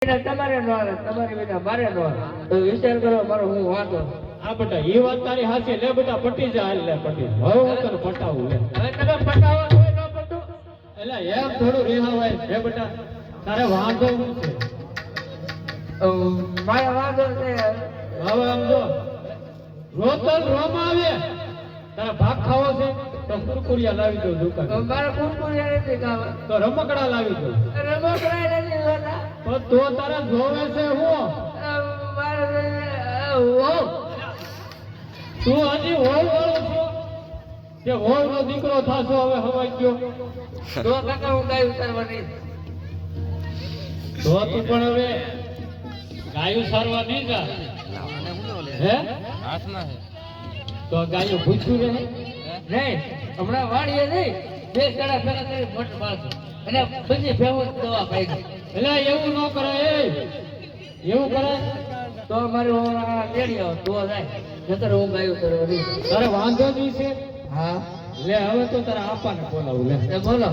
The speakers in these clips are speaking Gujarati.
તમારે નો આવે તમારી વિના મારે નો આવે તો વિચાર કરો મારો હું વાંધો. હા બેટા એ વાત તારી હાચી. લે બેટા પટી જા. લે પટી હવે હું તને પટાવું. લે હવે તમે પટાવો કોઈ ન પટું એટલે એમ થોડું રેહાવાય હે બેટા. તારે વાંધો શું છે? મારે વાંધો છે. હવે આમ જો રોતલ રોમાં આવે તારે ભાગ ખાવો છે તો કુરકુરિયા લાવી દો દુકાન. મારે કુરકુરિયા નથી ખાવા તો રમકડા લાવી દો. રમકડા નથી હોતા. તો તારે જોવે છે હું મારે તું હજી હોળ વાળો છો કે હોળ નો દીકરો થાશો હવે હવાઈ ગયો તો કાકા હું ગાયું કરવાની તો તું પણ હવે ગાયું સારવા નહીં જા હે તો ગાયું પૂછ્યું રહે નહીં હમણાં વાળીએ નહીં બે કડા પેલા કરી મોટ મારજો અને પછી ભેવું દવા પાઈ દે. એટલે એવું ન કરાય એવું કરાય તો મારું તેડી આવો તો જાય નતર હું ગાયું કરવાની. તારે વાંધો નહીં છે. હા લે હવે તો તારા આપાને બોલાવું. લે એ બોલો.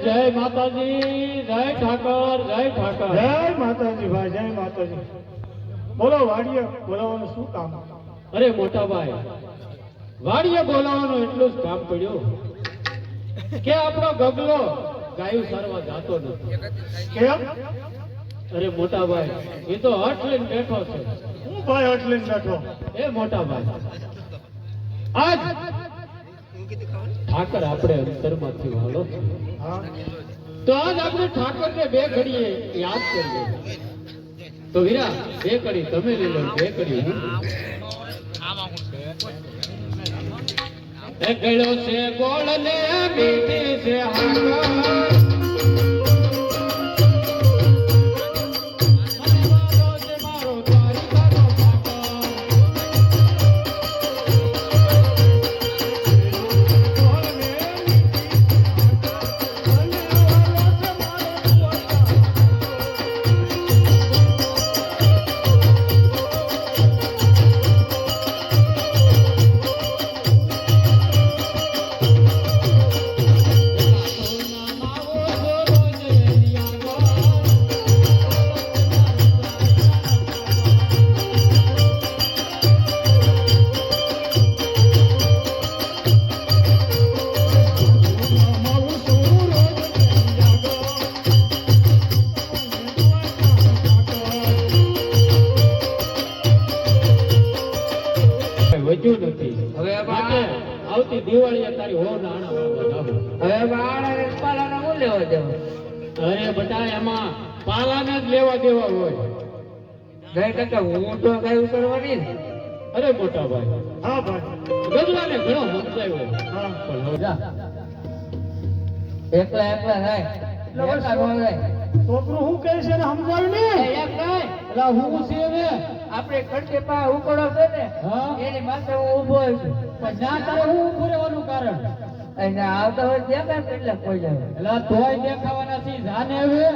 જય માતાજી. જય ઠાકર. જય ઠાકર. જય માતાજી ભાઈ. જય માતાજી. બોલો વાડીએ બોલાવવાનું શું કામ? અરે મોટા ભાઈ વાડીએ બોલાવવાનું એટલું જ કામ પડ્યું કે આપણો ગગલો ગાયું સારવા જાતો નથી. કેમ? અરે મોટા ભાઈ એ તો હઠ લઈને બેઠો છે. હું ભાઈ એટલે બેઠો. એ મોટા ભાઈ આજ ઠાકર આપણે અંતરમાંથી વાળો છે. હા તો આજ આપણે ઠાકરને બે ઘડીએ યાદ કરીએ. તો વીરા બે ઘડી તમે લઈ લો, બે ઘડી હું. એ ગળ્યો છે ગોળ ને મીઠી છે હાકર. વધ્યું નથી. હવે આવતી દિવાળીએ તારી હો નાણા વાળવા જાવ. હવે બાળાને પાલાના હું લેવા દેવા. અરે બટા એમાં પાલાને જ લેવા દેવા હોય. નહીં કાકા હું તો ગાયું કરવાની ને. અરે મોટા ભાઈ હા ભાઈ. ગગલાને ઘણો સમજાવ્યો હા પણ હવે જા. એકલા એકલા જાય એકલા નો જાય. છોકરું શું કહે છે ને સમજાવ ને. એક નહીં એલા હું છે ને આપણે ખડકે પા ઉકળો છે ને હા એની માથે હું ઊભો છું. પણ ના તારે હું ઊભું રહેવાનું કારણ. અને આવતા હોય ત્યાં કઈ કેટલા કોઈ જાય. એલા તોય દેખાવાના છે જાને હવે.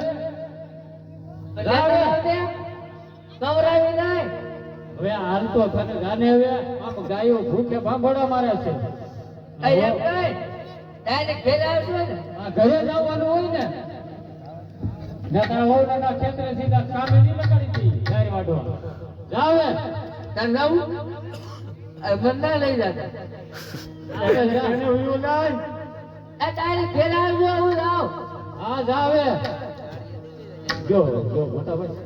કવરાવી જાય. હવે હાલ તો તને જાને હવે આમ ગાયો ભૂખે ભાંભોડા મારે છે. એમ નહીં ડાયરેક્ટ ઘરે આવશો ને. આ ઘરે જવાનું હોય ને તારા વહુના ખેતરે સીધા કામે નહીં લગાડી હતી ગાય વાઢવા. જાવે તાર નવું મને ના લઈ જતા. એને ઉયું લાય. આ તારી ફેરાવજો હું જાઉં. હા જાવે જો મોટા ભાઈ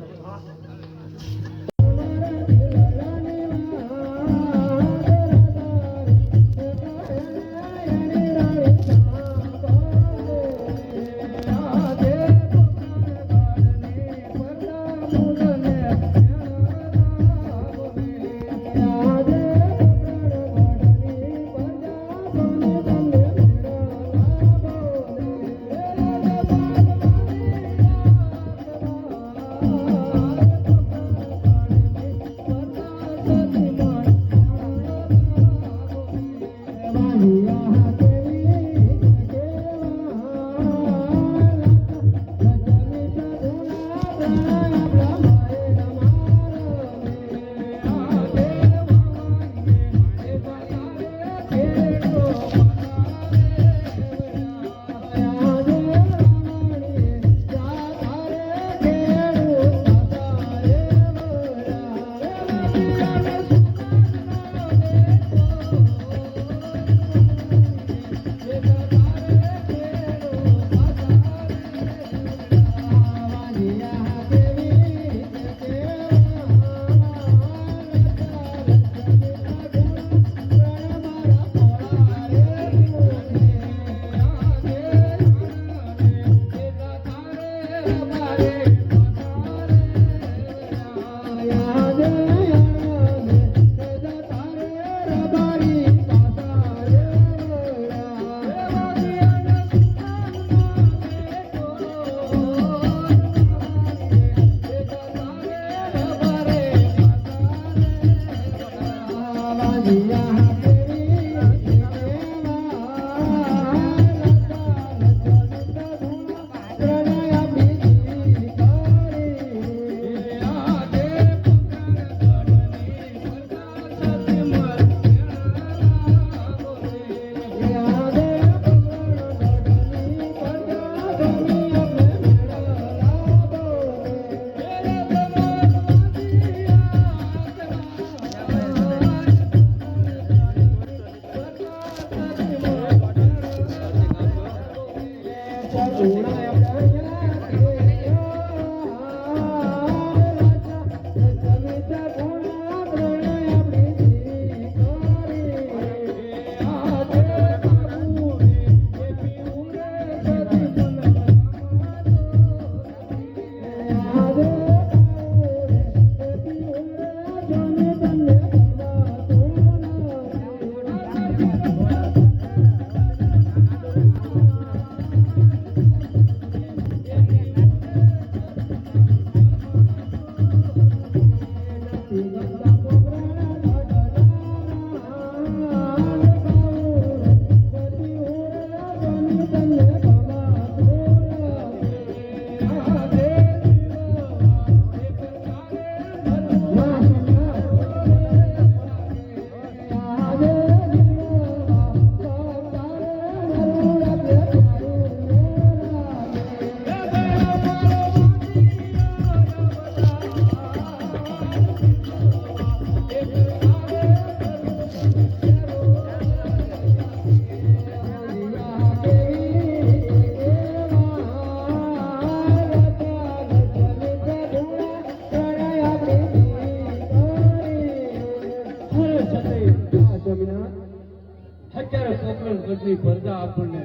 અત્યારે પોકરણ ગઢની પ્રજા આપણને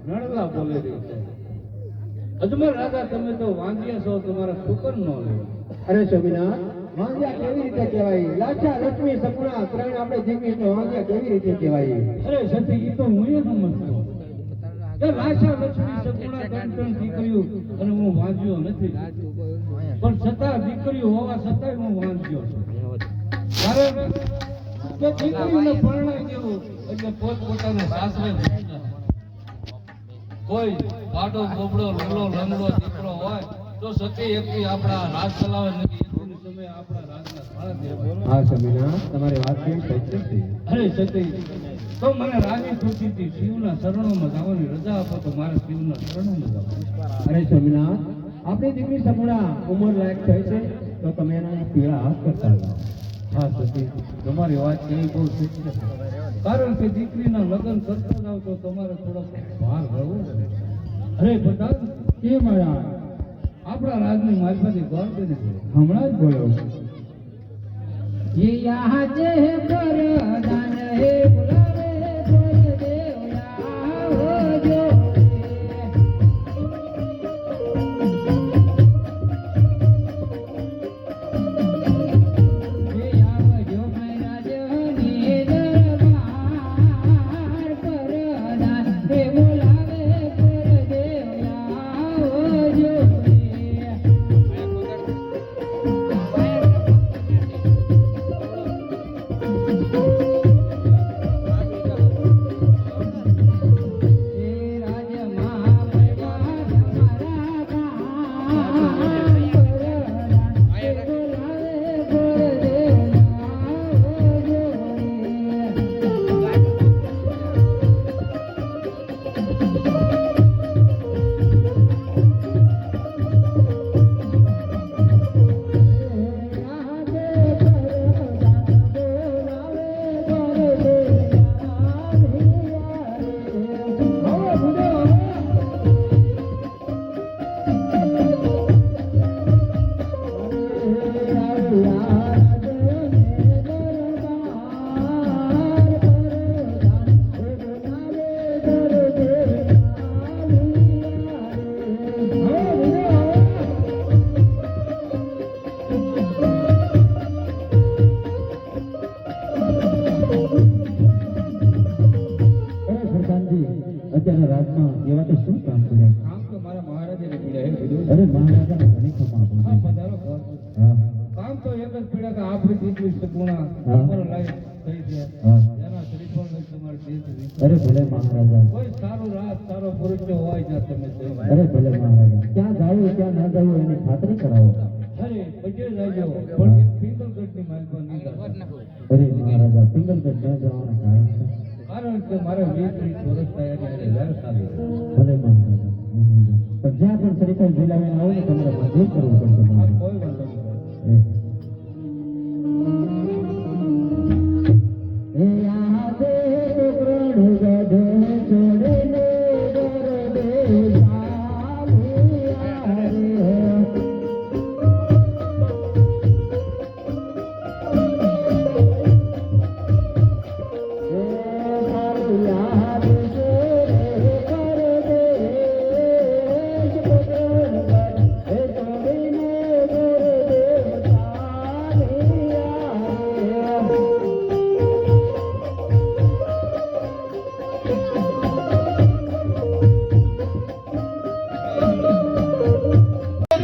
રણલા બોલી રહી છે. અજમલ રાજા તમે તો વાંજ્યા છો, તમારા શુકર નો લેવા. અરે સ્વામિનાથ, વાંગ્યા કેવી રીતે કહેવાય? લાચા લક્ષ્મી સપના ત્રણ આપણે જીવી તો વાંગ્યા કેવી રીતે કહેવાય? અરે સતી, એ તો હું એ સમજતો કે લાશા લક્ષ્મી સગુણા ત્રણ ત્રણ દીકરીઓ અને હું વાંજ્યો નથી, પણ છતાં દીકરીઓ હોવા છતાંય હું વાંજ્યો છું. કારણ કે દીકરીને પરણાઈ દેવું એટલે પોતપોતાના સાસરે કોઈ પાડો બોબડો લલો લંગડો દીકરો હોય તો સતી એકથી આપણા રાજ ચલાવે નથી. એટલું સમય આપણા રાજના થાળા દે. હા સ્વામિનાથ, તમારી વાત કેમ સત્ય છે? અરે સતી, તો મને રાજી ખુશી થી શિવના શરણોમાં જવાની રજા આપો તો મારે શિવના શરણોમાં જવાનું. અરે સ્વામિનાથ, આપણી દીકરી સપના ઉંમર લાયક થઈ છે તો તમે એના પીળા હાથ કરતા જાઓ. હા સતી, તમારી વાત કેવી બહુ સત્ય છે. કારણ કે દીકરીના લગ્ન કરતા જાવ તો તમારે થોડો ભાર ભરવો પડે. અરે પ્રધાન, કે મારા આપણા રાજની મારફતે ગોળ તેને હમણાં જ બોલ્યો ये यहाँ जे प्रधान हे बुलावे परदेव आओ जो ये आवજો मेरा जनी दरबार प्रधान हे बुलावे परदेव आओ जो અત્યારે રાજમાં એવા તો શું કામ કર્યા? કામ તો મારા મહારાજાને પીડ્યા હે બધું. અરે મહારાજાને ઘણી ખમા આપો. હા, પધારો ઘર. હા કામ તો એક જ પીડા કે આપણી દીકરી સગુણા હા. અમારો લાઈફ થઈ છે હા. એના શ્રીફળ ને તમારે દેશ વિશે. અરે ભલે મહારાજા, કોઈ સારું રાત સારો પુરુષ જો હોય જ્યાં તમે જઈ. અરે ભલે મહારાજા, ક્યાં જાવું ક્યાં ના જાવું એની ખાતરી કરાવો. અરે બધે જાજો પણ એક પિંગલગઢની માલમાં નહીં જાઓ. અરે મહારાજા, પિંગલગઢ ન જવાના કારણ છે? કારણ કે મારે 20-30 વર્ષ થયા ત્યારે વેર ચાલે. ભલે મહારાજા, હું સમજુ. પણ જ્યાં પણ શ્રીફળ ઝીલાવીને આવો ને તમારે મંજૂર કરવું પડશે આ મહારાજા. કોઈ વાંધો નહીં. એ યા દે પ્રણ ગઢ છોડીને દરદે ચાલ્યા રે.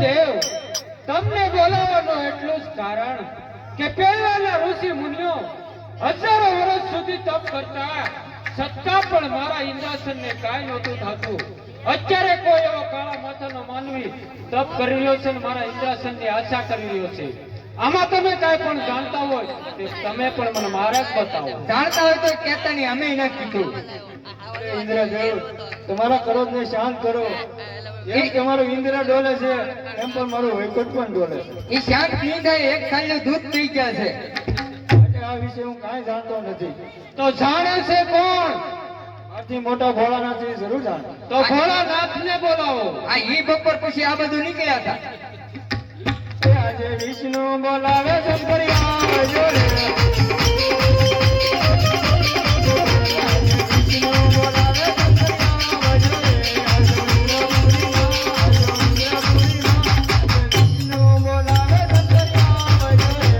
દેવ તમને બોલાવવાનું એટલું જ કારણ કે પહેલાના ઋષિ મુનિઓ હજારો વર્ષ સુધી તપ કરતા છતાં પણ મારા ઇન્દ્રાસનને કાંઈ નહોતું થતું. અત્યારે કોઈ એવો કાળા માથાનો માનવી તપ કરી રહ્યો છે અને મારા ઇન્દ્રાસનની આશા કરી રહ્યો છે. આમાં તમે કાંઈ પણ જાણતા હોય તે તમે પણ મને મહારાજ બતાવો. જાણતા હોય તો કહેતા નહીં, અમે ન કીધું. ઇન્દ્રદેવ તમારા ક્રોધને શાંત કરો. એમ કે મારું ઇન્દ્ર ડોલે છે એમ પણ મારું વૈકુંઠ પણ ડોલે છે. એ શાંત નહીં થાય, એક સાલનું દૂધ પી ગયા છે. એટલે આ વિશે હું કાંઈ જાણતો નથી. તો જાણે છે કોણ? આથી મોટા ભોળાનાથ છે, જરૂર જાણે. તો ભોળાનાથને બોલાવો. આ ઈ બપોર પછી આ બધું નીકળ્યા હતા. એ આજે વિષ્ણુ બોલાવે શંકરિયા જોડે. વિષ્ણુ બોલાવે શંકરિયા જોડે. વિષ્ણુ બોલાવે શંકરિયા જોડે.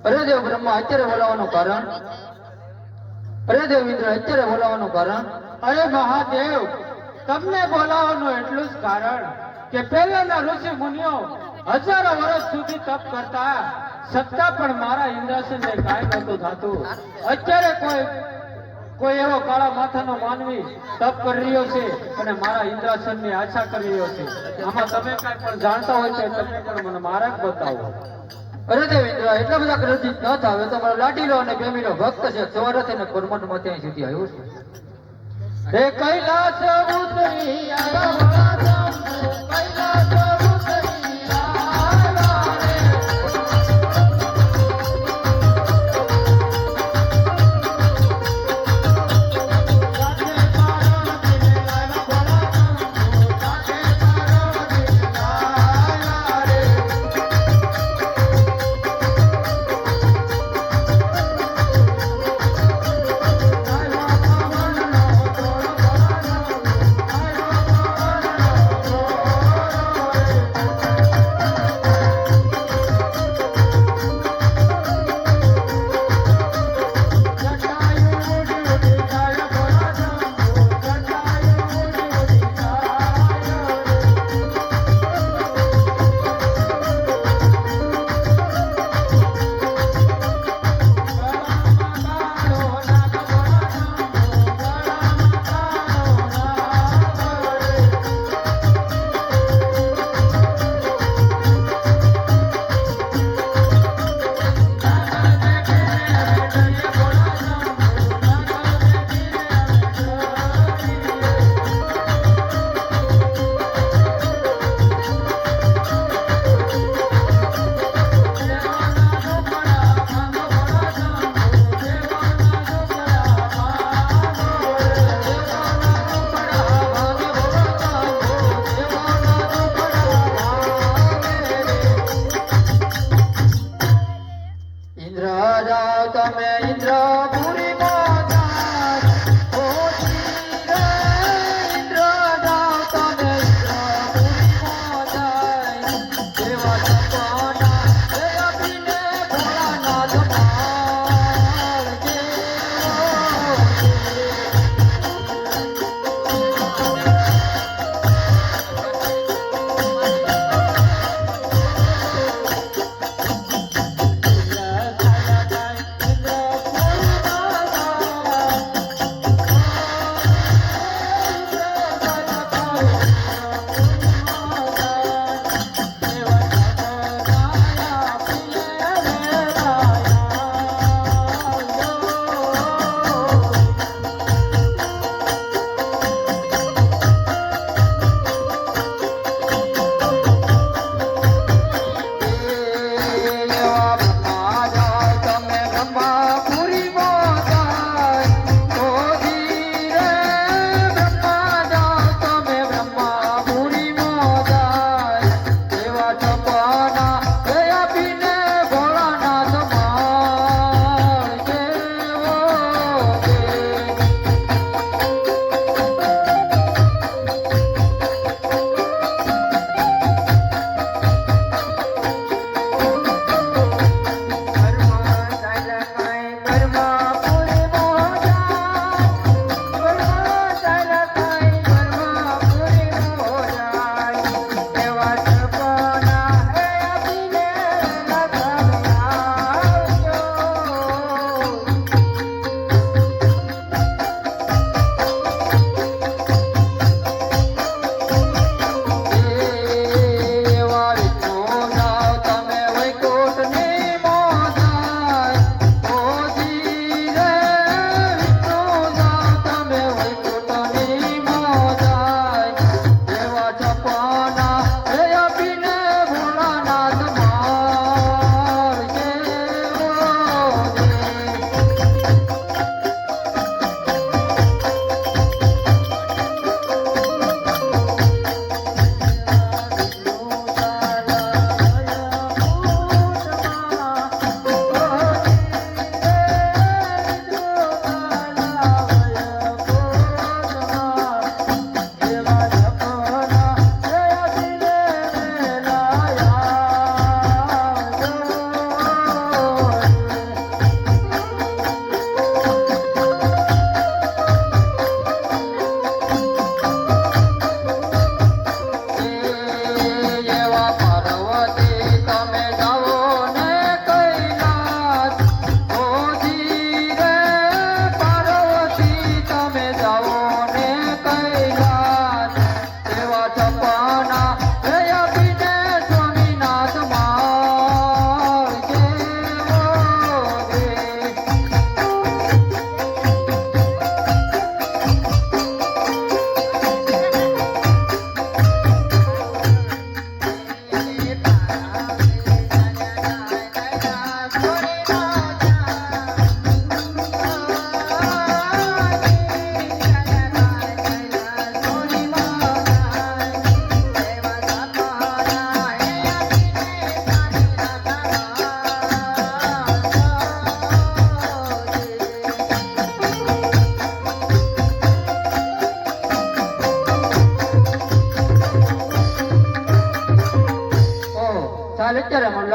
અરે દેવ બ્રહ્મા અત્યારે બોલાવવાનું કારણ? અરે દેવ ઇન્દ્ર અત્યારે બોલાવવાનું કારણ? અરે મહાદેવ તમને બોલાવવાનું એટલું જ કારણ કે પહેલાના ઋષિ મુનિઓ હજારો વર્ષ સુધી તપ કરતા છતાં પણ મારા ઇન્દ્રાસનને કાંઈ નહોતું થતું. અત્યારે કોઈ એવો કાળા માથાનો માનવી તપ કરી રહ્યો છે અને મારા ઇન્દ્રાસનની આશા કરી રહ્યો છે. આમાં તમે કાંઈ પણ જાણતા હોય તો તમે પણ મને માર્ગ બતાવો. અરે દેવેન્દ્ર, એટલા બધા ક્રોધિત ન થાવ. એ તો મારો લાડીલો અને પ્રેમીનો ભક્ત છે. સવારે તેને પરમટમાં ત્યાં સુધી આવ્યો છે. હે કૈલાસ ઉતરી આવ્યા મારા શંભુ, કૈલાસ ઉતરી આવ્યા રે. સાથે તારા દિલે આવ્યા ભોળા શંભુ, સાથે તારા દિલે આવ્યા રે. આવ્યા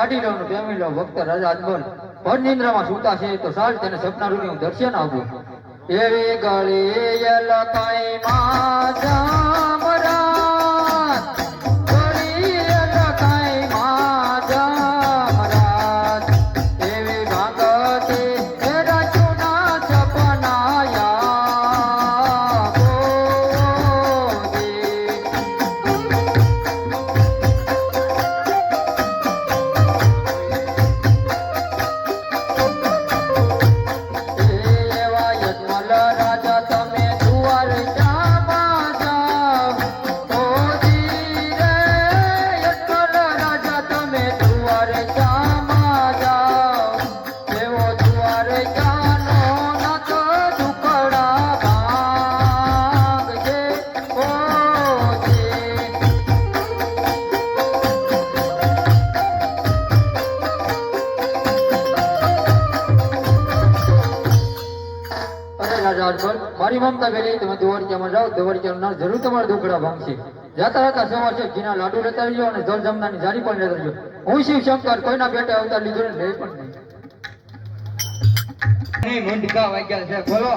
લાડીલો અને પ્રેમીલો ભક્ત રાજા અજમલ ભર નિંદ્રામાં સૂતા છે તો સાલ તેને સપના રૂપી હું દર્શન આપું. એવી ગળી લકાઈ માં જામરાજ, ગળી લકાઈ માં જામરાજ, એવી ભાગતી મેરા ચૂના સપનાયા ગોદી. એવા યજમલ રાજા તમે દુઆર જામાં જાવ ગોદી રે, યજમલ રાજા તમે દુઆર જામાં જાવ, એવો દુઆર જાનો નાથ દુકડા ભાંગજે ગોદી. અરે રાજા અજમલ, મારી મમતા પેલી તમે દ્વારકામાં જાઓ, દ્વારકાનું નામ જરૂર તમારા દુખડા ભાંગશે. જાતા હતા સવાર છે ઘીના લાડુ લેતા આવજો અને જળ જમનાની જારી પણ લેતા આવજો. હું શિવ શંકર કોઈના પેટે અવતાર લીધો ને લે પણ નહીં. નહીં મંડકા વાગ્યા છે બોલો.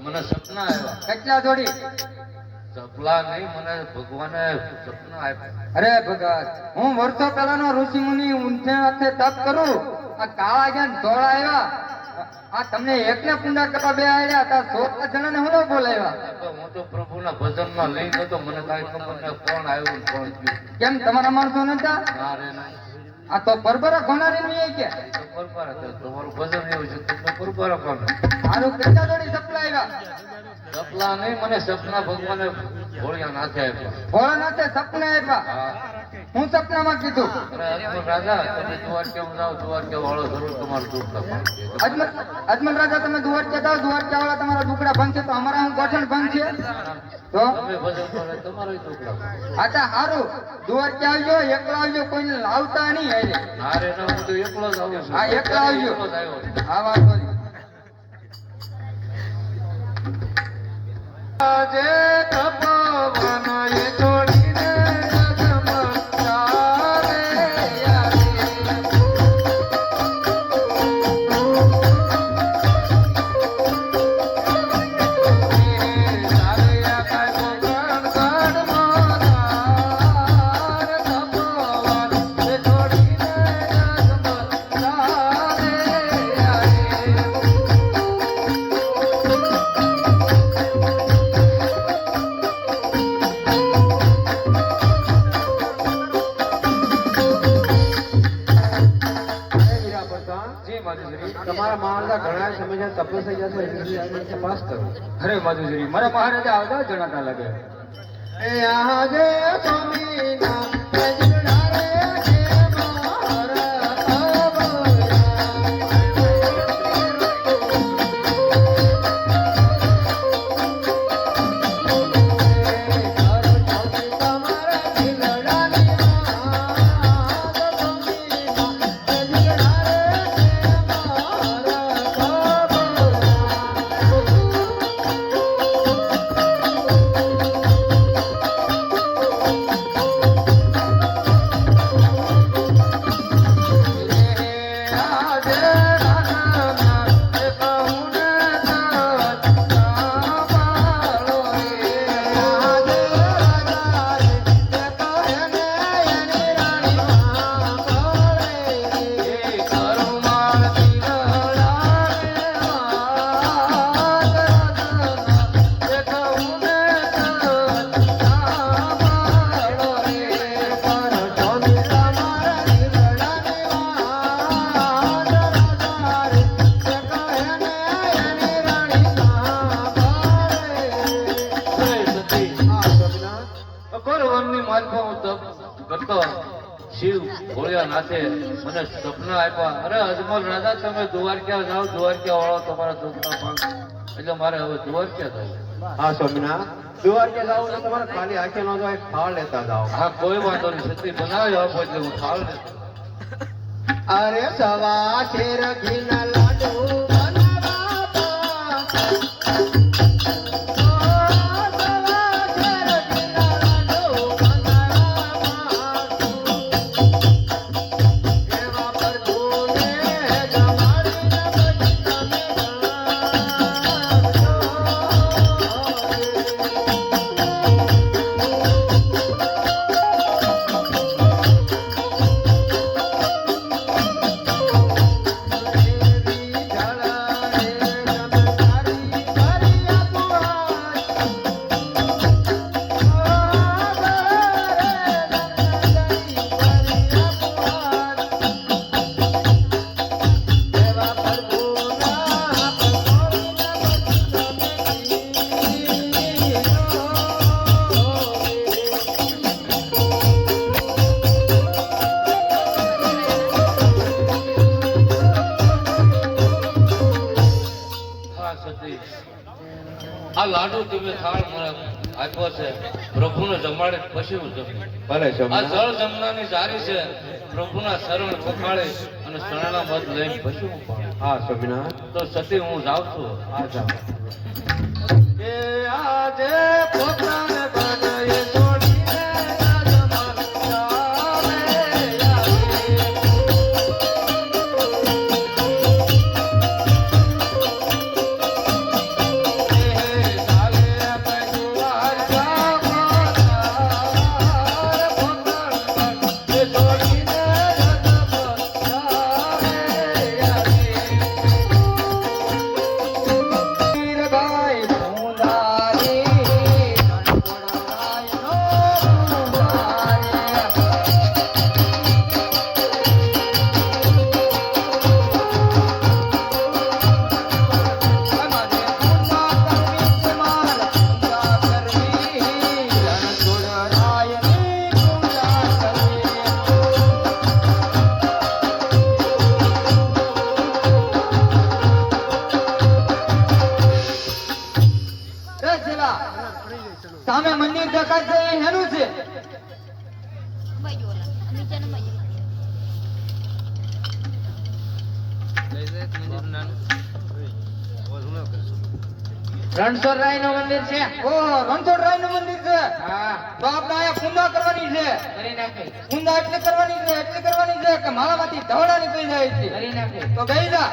મને સપના આવ્યા. કેટલા જોડી? સપના નહીં, મને ભગવાને સપના આપ્યા. અરે ભગત, હું વર્ષો પહેલાનો ઋષિ મુનિ ઊંધે હાથે તપ કરું, આ કાળા જ્ઞાન ધોળા આવ્યા, આ તમને એકને પૂંડા કરવા બે આવ્યા હતા, 16 જણાને હું ન બોલાવ્યા. હું તો પ્રભુના ભજનમાં લઈ ગયો તો મને કાંઈ ખબર નહીં કોણ આવ્યું ને કોણ ગયું. કેમ તમારા માણસો નતા? ના રે ના, આ તો પરબરા ઘોનારી નહીં કે એ તો પરપારા છે. તમારું ભજન એવું છે તમને પરપારા કોણ? મારું કેટલા જોડી સપલા આવ્યા? સપના નહીં, મને સપના ભગવાને ભોળિયા નાથે આપ્યા. ભોળાનાથે સપના આપ્યા. હા. હું સપનામાં કીધું અરે અજમલ રાજા, તમે દ્વારકા જાઓ, દ્વારકા વાળો જરૂર તમારું દુઃખ ભાંગશે. અજમલ રાજા તમે દ્વારકા જાઓ, દ્વારકા વાળા તમારા દુકડા ભાંગશે તો અમારા હું ગોઠણ ભાંગશે તો તમે ભજન કરો તમારું દુઃખ ભાંગશે. આતા હારું દ્વારકા આવજો, એકલા આવજો, કોઈને લાવતા નહીં હારે. ના રે ના, હું તો એકલો જ આવું છું. હા, એકલા આવજો. એકલો જ આવ્યો છું. આ વાતો નહીં. આજે તપોવન એ છોડીને જગમગારે આવી. સારિયા કાંઈ ગોગણ ગઢમાં ધાર, તપોવન એ છોડીને જગમગારે આવી. જી માધુશ્રી. તમારા મહારાજા ઘણા સમય તપસ્યા છે એની તપાસ કરો. અરે માધુશ્રી, મારા મહારાજા આવતા જણાતા લાગે. એ આજે સ્વામીના રજડારે છે મારા શિવ ભોળિયાનાથે મને સપના આપ્યા. અરે અજમલ રાજા, તમે દ્વારકા જાઓ, દ્વારકા વાળો તમારા દુઃખના ભાંગ. એટલે મારે હવે દ્વારકા જવું. હા સ્વામિનાથ, દ્વારકા જાઓ તો તમારે ખાલી આંખે ન જાઓ, ફાળ લેતા જાઓ. હા, કોઈ વાંધો નહીં. છત્રી બનાવી આપો એટલે હું થાળ ને. અરે સવા શેર ઘીના લાડુ બનાવા લાડુ તમે થાળ મને આપ્યો છે પ્રભુને જમાડે પછી હું જમું. ભલે આ સમના જળ જમનાની જારી છે પ્રભુના શરણ પખાડે અને શરણા મત લઈને પછી હું પાડું. હા સમના તો સતી હું જાઉં છું. આ જાઓ. એ આજે પોતાને બનાવીએ છોડીને રાજમાં આવે સામે મંદિર દેખાય છે એ હેનું છે? રણછોડરાય નું મંદિર છે. ઓહો, રણછોડરાય નું મંદિર છે. હા, તો આપણે અહીંયા પૂંજા કરવાની છે. કરી નાખે, પૂંજા એટલે કરવાની છે કે માળામાંથી ધવડા નીકળી જાય છે. કરી નાખે. તો ગઈ જા.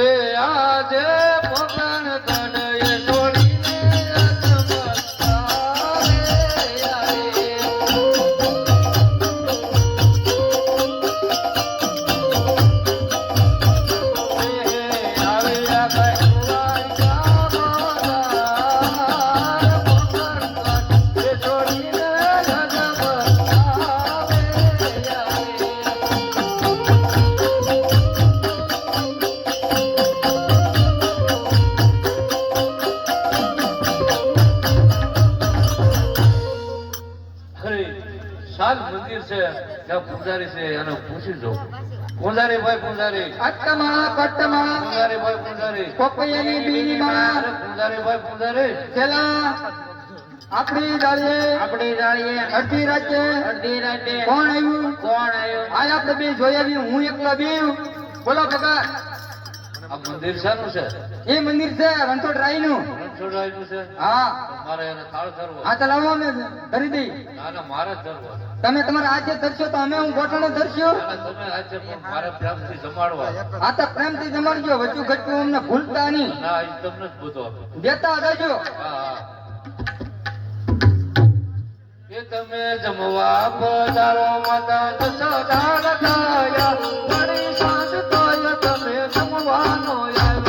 એ આજે પોતાને બનાવીએ છોડીને રાજમાં મંદિર છે ત્યાં પૂજારી છે એને પૂછી જો. પૂજારી ભાઈ પૂજારી, અટ્ટમા કટ્ટમા પૂજારી ભાઈ પૂજારી, પપૈયાની બીની માં અરે પૂજારી ભાઈ પૂજારી, છેલ્લા આપણી જાળીએ અડધી રાતે કોણ આવ્યું? હાલ આપણે બે જોઈ આવ્યું. હું એકલા બે બોલો ભગત. આ મંદિર શાનું છે? એ મંદિર છે રણછોડરાય નું. રણછોડરાયનું છે. હા મારે એને થાળ ધરવો. હા, ચલાવો અમે કરી દઈ. ના ના મારે જ ધરવો. તમે તમારા હાથે ધરશો તો અમે હું ગોઠણે ધરશું. ના, ના, તમે આજે પણ મારે પ્રેમથી જમાડવા. આ તો પ્રેમથી જમાડજો, વચ્ચું ઘટતું અમને ભૂલતા નહીં. ના એ તમને જ બધો આપે. દેતા રહેજો. હા હા. એ તમે જમવા પધારો માતા જશોદાન થયા, ઘણી સાંજ તોય તમે જમવાનો આવ્યા.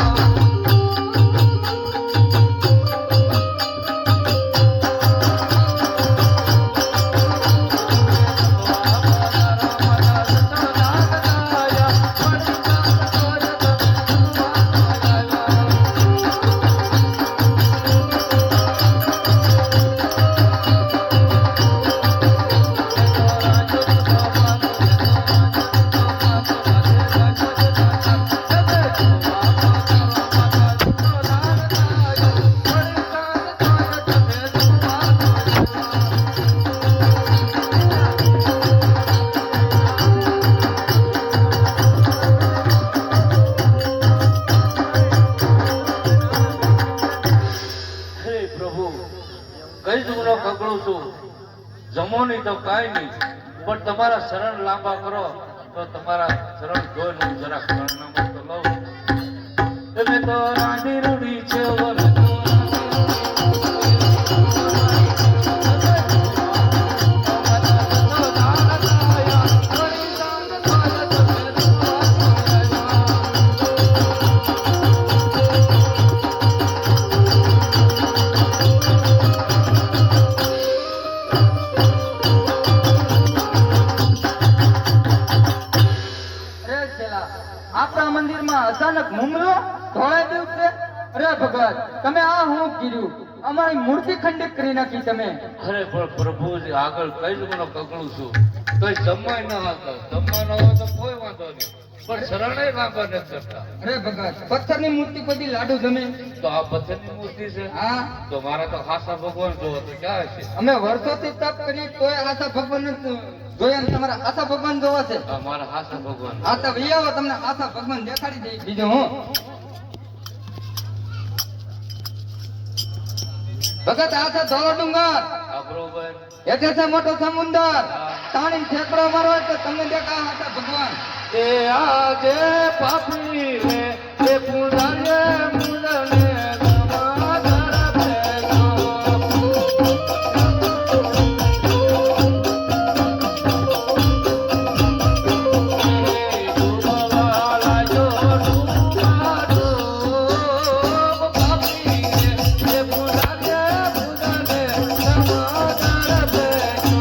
કઈ જુગનો ખગડું છું, જમો નહીં તો કાંઈ નહીં, પણ તમારા શરણ લાંબા કરો તો તમારા શરણ જોઈને હું જરાક શરણામત તો લઉં. તમે તો રાંડી રૂડી છે આપણા મંદિરમાં અચાનક મુમલો ધોળાઈ ગયું છે. અરે ભગત, તમે આ હું કર્યું? અમારી મૂર્તિ ખંડિત કરી નાખી તમે. અરે પણ પ્રભુજી આગળ કઈ જુગનો ખગડું છું, કઈ જમવાય ન હતો. જમવા ન હોય તો કોઈ વાંધો નહીં, પણ શરણે લાંબા નથી કરતા. અરે ભગત પથ્થરની મૂર્તિ પછી લાડુ જમે. તો આ પથ્થરની મૂર્તિ છે. હા તો મારા તો ખાસા ભગવાન જોવો તો ક્યાં છે? અમે વર્ષોથી તપ કરી તોય આશા ભગવાન જોયા ને તમારા આશા ભગવાન જોવા છે. આ મારા ખાસા ભગવાન. આ તો વિયાવો તમને આશા ભગવાન દેખાડી દઈ બીજો હું ભગત આ છે ધોળો ડુંગર આ બરોબર. એટલે છે મોટો સમુંદર તાણી ઠેકડો મારો એટલે તમને દેખા આશા ભગવાન એ આજે પાપી રે એ પુરાને મુરને સમાધાર ભેગો. એ ડૂબવાલા જો ડૂબાડો. પાપી રે એ પુરાને મુરને સમાધાર ભેગો.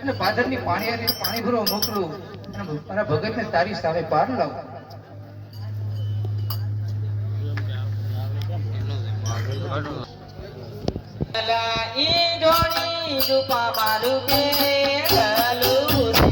અને ભાદરની પાણી પાણી ભરવા મોકલું અને મારા ભગતને તારી સામે પાર લાવું. ઈ જોડી રૂપા મારું બેડલું રે.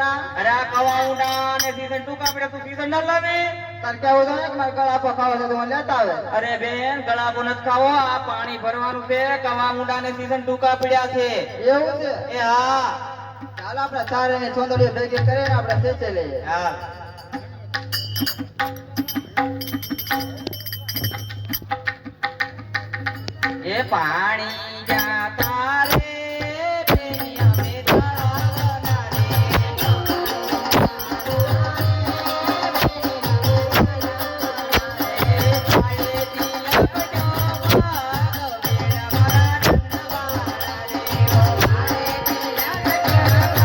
ના અરે આ કવા ઊંડા ને સીઝન ટૂંકા પડે તું સીઝન ના લાવે તાર કેવું છે કે મારે ગળાપો ખાવો છે તો મને લેતા આવે અરે બેન ગળાપો નથી ખાવો આ પાણી ભરવાનું છે કવા ઊંડા ને સીઝન ટૂંકા પડ્યા છે એવું છે એ હા ચાલ આપણે ચારે ને ચોંદડીઓ ભેગી કરીને આપણે ખેંચી લઈએ હા એ પાણી જાતા રે બેની અમે ધાવના રે એ પાયે તિલક જો ભાગ બેડા મારા નંદવાના રે ઓ પાયે તિલક જો ભાગ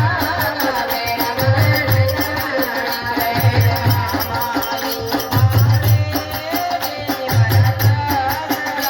બેડા મારા નંદવાના રે અમારું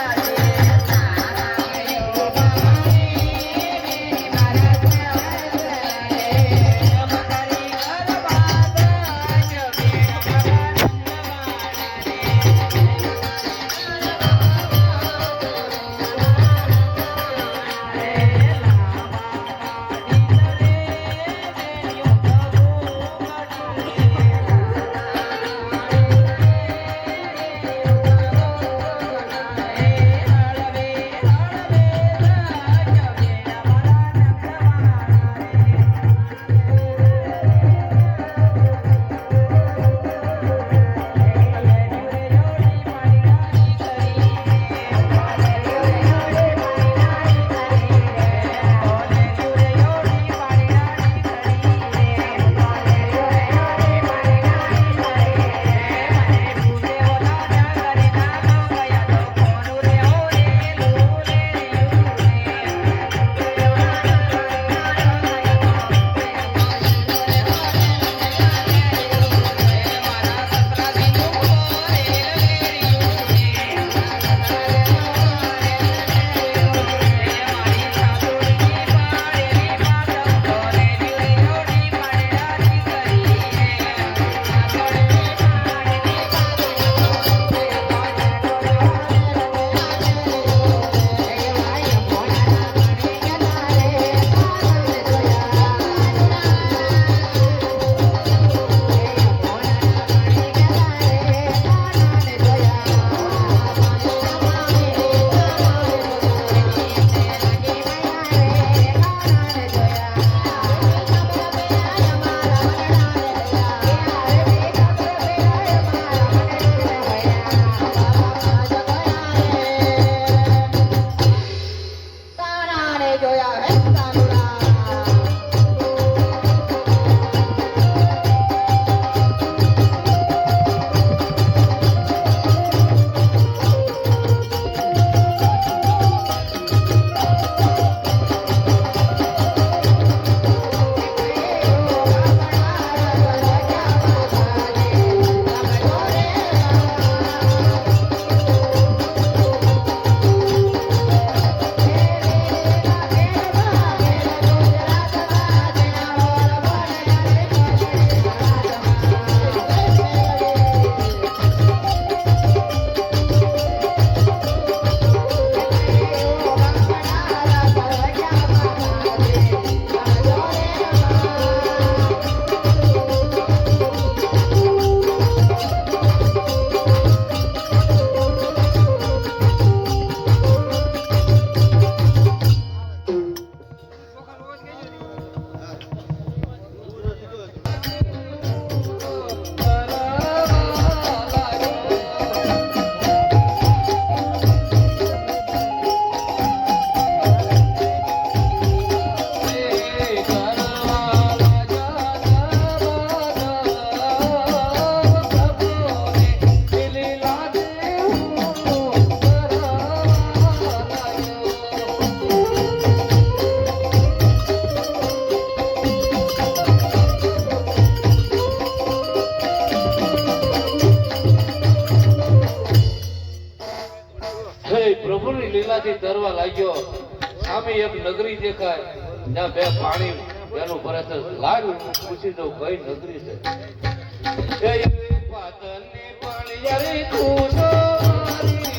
મારે બેની મારા ચાસરા રે પ્રભુની લીલાથી તરવા લાગ્યો. સામે એક નગરી દેખાય, ત્યાં બે પાણી એનું ભરે છે. લાગ પૂછી દઉં કઈ નગરી છે. એ પાતળની પાણીયારી તું છો મારી.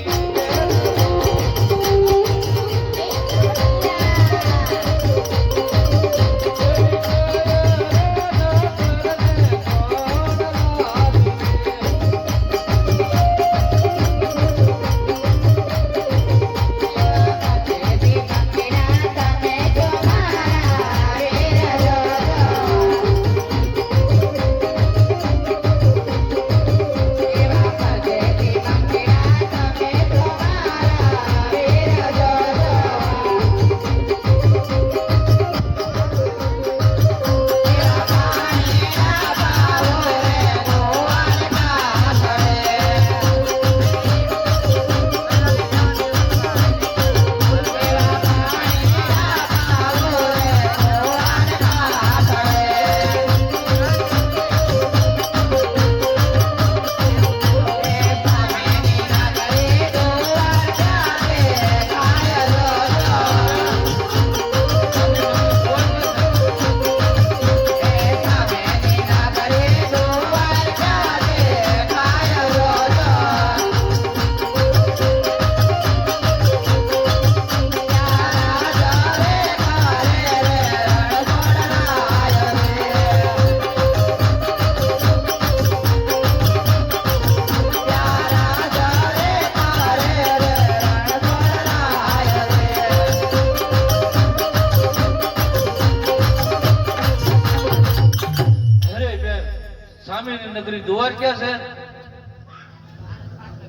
સ્વામીની નગરી દ્વારકા છે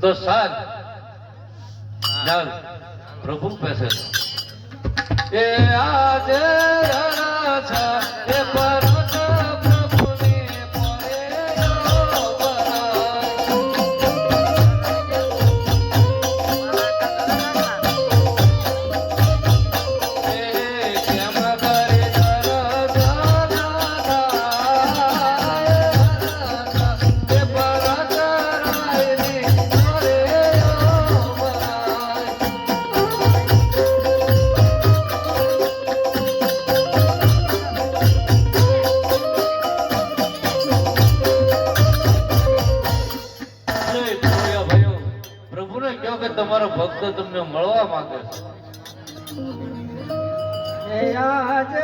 તો સાલ ચાલ પ્રભુ પાસે એ આજે રણછા એ પરત પ્રભુને પડ્યો એ કેમ કરે દરજના એ પરત રાયની પડ્યો પ્રભુને કહો કે તમારો ભક્ત તમને મળવા માંગે છે આજે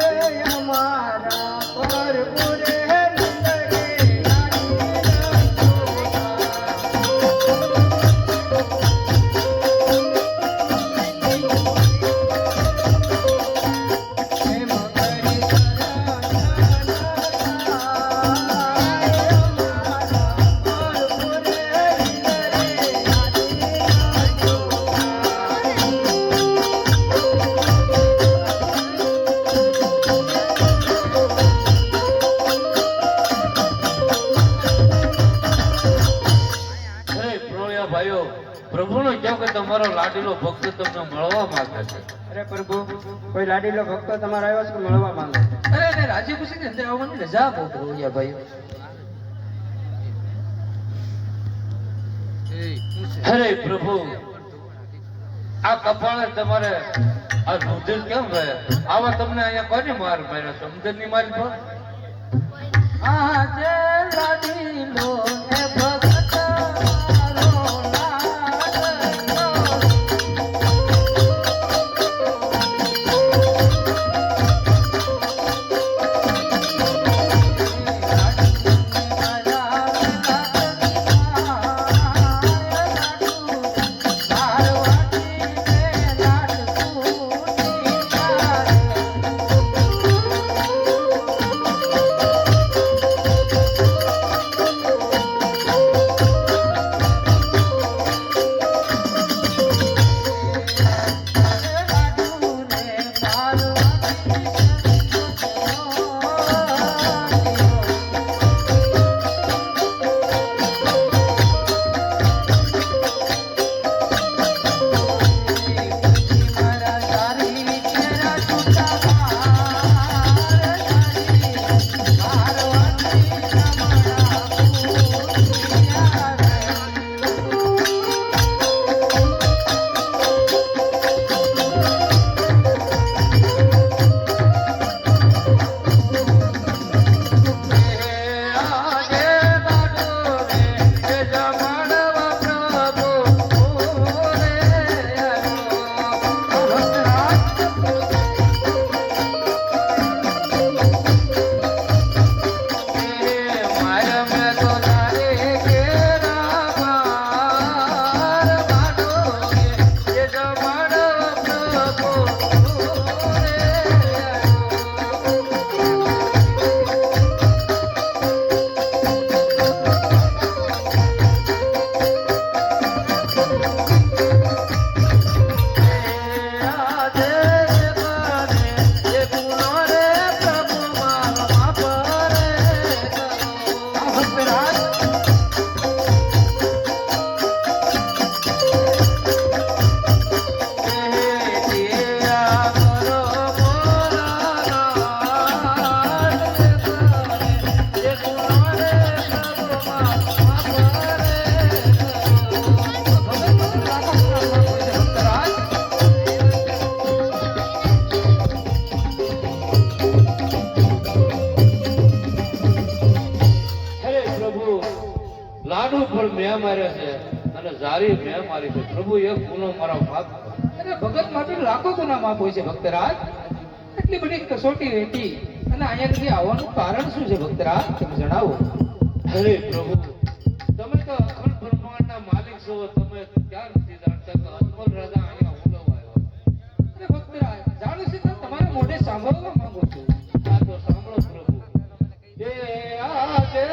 અમારા પરપુરે ભાઈઓ પ્રભુને કહો કે તમારો લાડીલો ભક્ત તમને મળવા માંગે છે અરે પ્રભુ કોઈ લાડીલો ભક્તો તમારો આવ્યો છે કે મળવા માંગે અરે એને રાજી ખુશી અંદર આવવાની રજા આપો ભરોયા ભાઈ. અરે પ્રભુ આ કપાળે તમારે આ રુધિર કેમ ગયા આવા તમને અહીંયા કોની માર માર્યો સમજણ ની મારી પર આજે લાડીલો એ ભગત મારો લાડલો. લાડુ પણ મેં માર્યા છે અને જારી મેં મારી છે પ્રભુ એક ગુનો મારા માફ કરો. અને ભગત માટે લાખો ગુના માફ હોય છે ભક્તરાજ. એટલી બધી કસોટી રહેતી અને અહીંયા સુધી આવવાનું કારણ શું છે ભક્તરાજ તમે જણાવો. અરે પ્રભુ તમે તો અખંડ બ્રહ્માંડના માલિક છો તમે ક્યાં નથી જાણતા કે અજમલ રાજા અહીંયા બોલાવવા આવ્યો. અરે ભક્તરાજ જાણું છું તો તમારા મોઢે સાંભળવા માંગુ છું. આ તો સાંભળો પ્રભુ એ આજે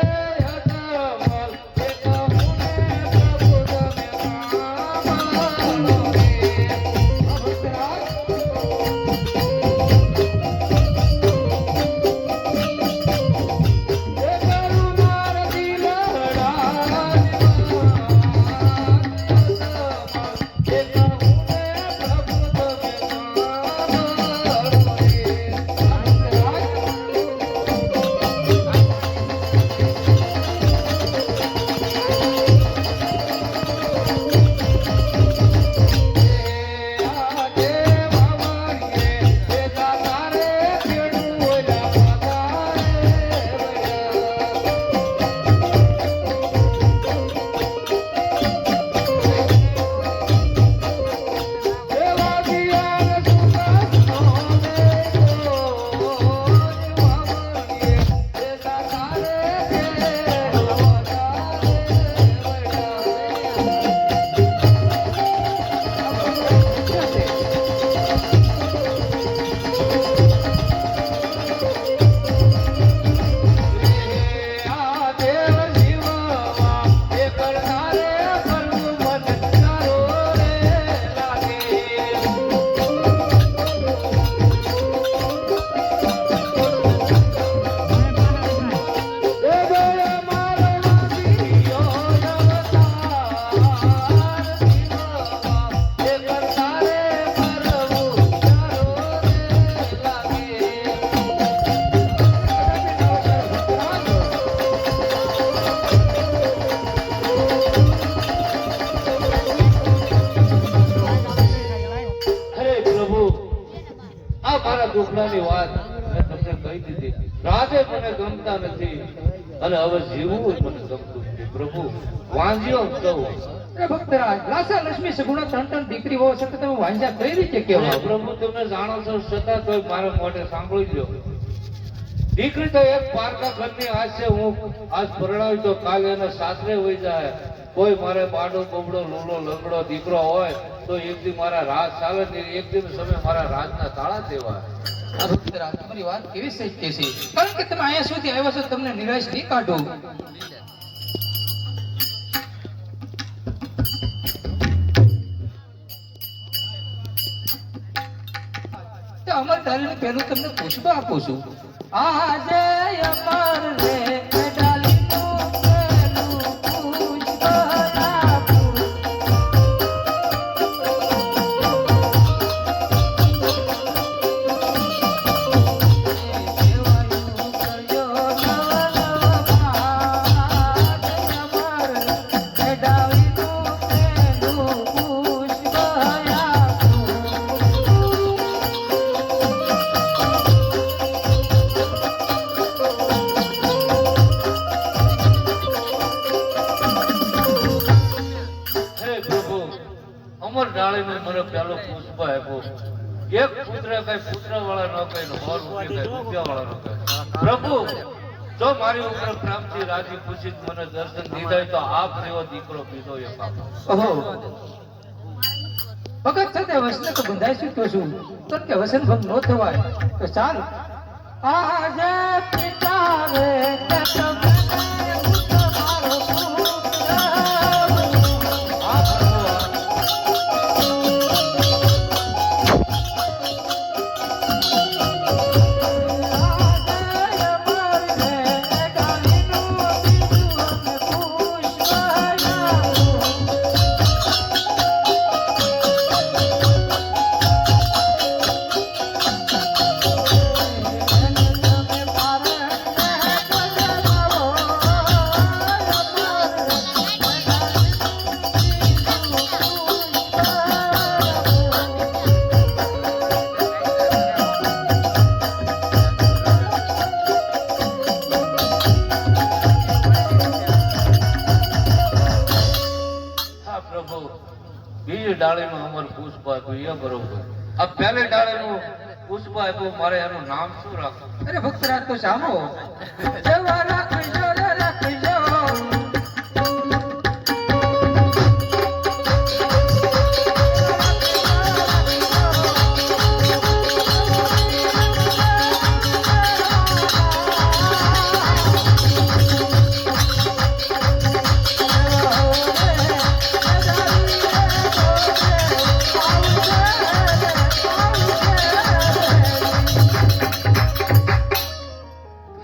ગમતા નથી અને હવે જીવવું મને ગમતું નથી. પ્રભુ વાંજ્યો કહું અરે ભક્તરાજ લાસા લક્ષ્મી સગુણા ત્રણ ત્રણ દીકરી હોવા છતાં તમે વાંજા કઈ રીતે હવે કહેવાય? પ્રભુ તમે જાણો છો છતાં તોય મારા મોઢે સાંભળી લો. દીકરી તો એક પારકા ઘરની આજ છે. હું આજ પરણાવી તો કાલે એના સાસરે હોઈ જાય. કોઈ મારે બાડો બબડો લૂલો લંગડો દીકરો હોય તો એક દી મારા રાજ ચાલે ને એક દિન સમય મારા રાજના તાળા દેવા. આ ભક્તરાજ તમારી વાત કેવી સત્ય છે, કારણ કે તમે અહીંયા સુધી આવ્યા છો, તમને નિરાશ નહીં કાઢો. તો અમર ડાલીને પહેલું તમને પુષ્પ આપું છું. આજે અમર રે ડાલીનું પહેલું પુષ્પ આપું. સેવાયું કરજો નવ નવ ભાગ. અમર રે ડાલીનું પહેલું પુષ્પ આપું. હે પ્રભુ અમર ડાળીનું મને પહેલો પુષ્પ આપ્યો. એક પુત્ર કઈ પુત્ર વાળા ન કઈ હોર કઈ રૂપિયા વાળા ન કઈ. પ્રભુ જો મારી ઉપર પ્રેમથી રાજી ખુશી મને દર્શન દીધા હોય તો આપ જેવો દીકરો બીજો એક આપો. ઓહો, ભગત સાથે વસને તો બંધાઈ ચૂક્યો છું, તો કે વસન ભંગ ન થવાય. તો ચાલ આજે પિતા રે કે તમને તમારો પુત્ર. આ પ્રભુ હા પ્રભુ બીજી ડાળીનું અમર પુષ્પ આપ્યું એ બરોબર. આ પહેલી ડાળીનું પુષ્પ આપ્યું મારે એનું નામ શું રાખવું? અરે ભક્તરાજ તો સાંભળો. જેવા રાખજો રે રાખજો.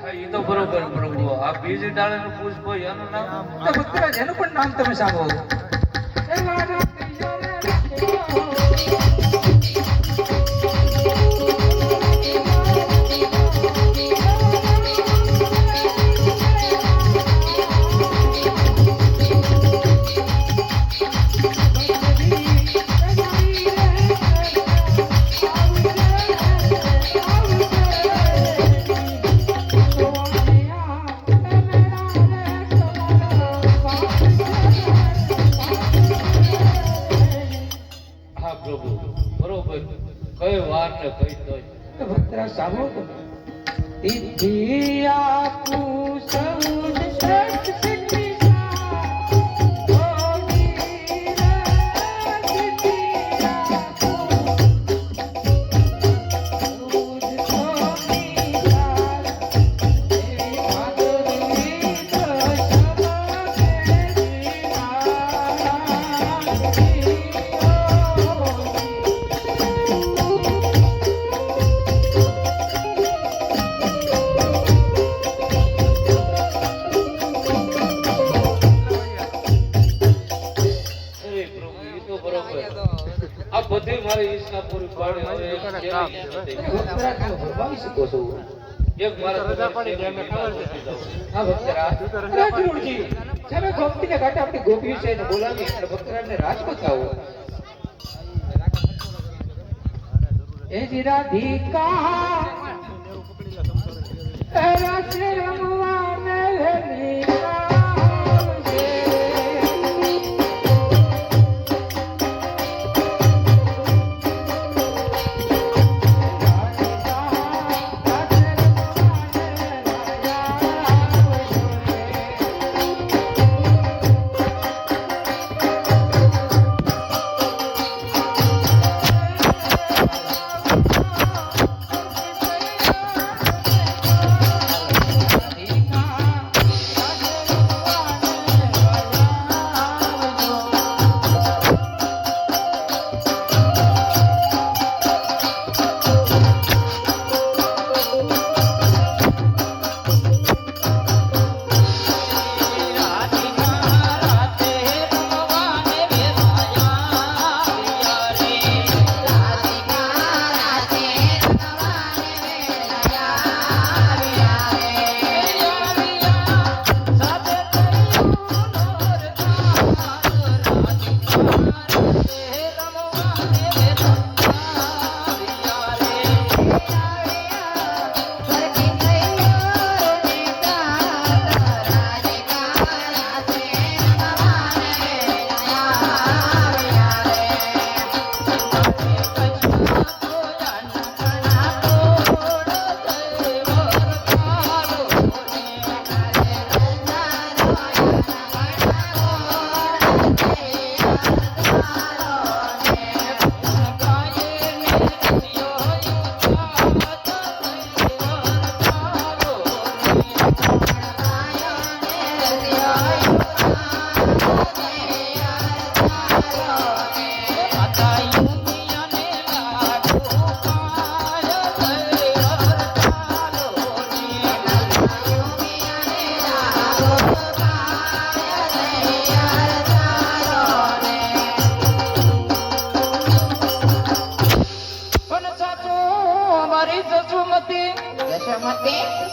હા એ તો બરોબર પ્રભુ. આ બીજી ડાળીનું પુષ્પ એનું નામ તો ભક્તરાજ એનું પણ નામ તમે સાંભળો. જેવા રાખજો રે રાખજો. હા પ્રભુ બરોબર. કઈ વાર ને કઈ તોય તો ભક્તરાજ સાંભળો તો. તિથિ આપું સૌજ શ્રેષ્ઠ સિદ્ધિ યોગી રે. તિથિ આપું સૌજ સોમીદાર. દેવી માધુરી અરે પ્રભુ એ તો બરોબર. આ બધી મારી ઈચ્છા પૂરી પાડી. હવે એક કેવી ઈચ્છા થઈ? ભક્તરાજ તમે ભરમાવી શકો છો. એક મારા તમારી સેવાની ઈચ્છા પૂરી જાઉં. હા ભક્તરાજ. રાજુરજી, સામે ગોપીને ઘાટે આપણી ગોપીઓ છે એને બોલાવી અને ભક્તરાજને રાજ બતાવો. એ જ રાધિકા રાતે રમવા મેળવી આવજે.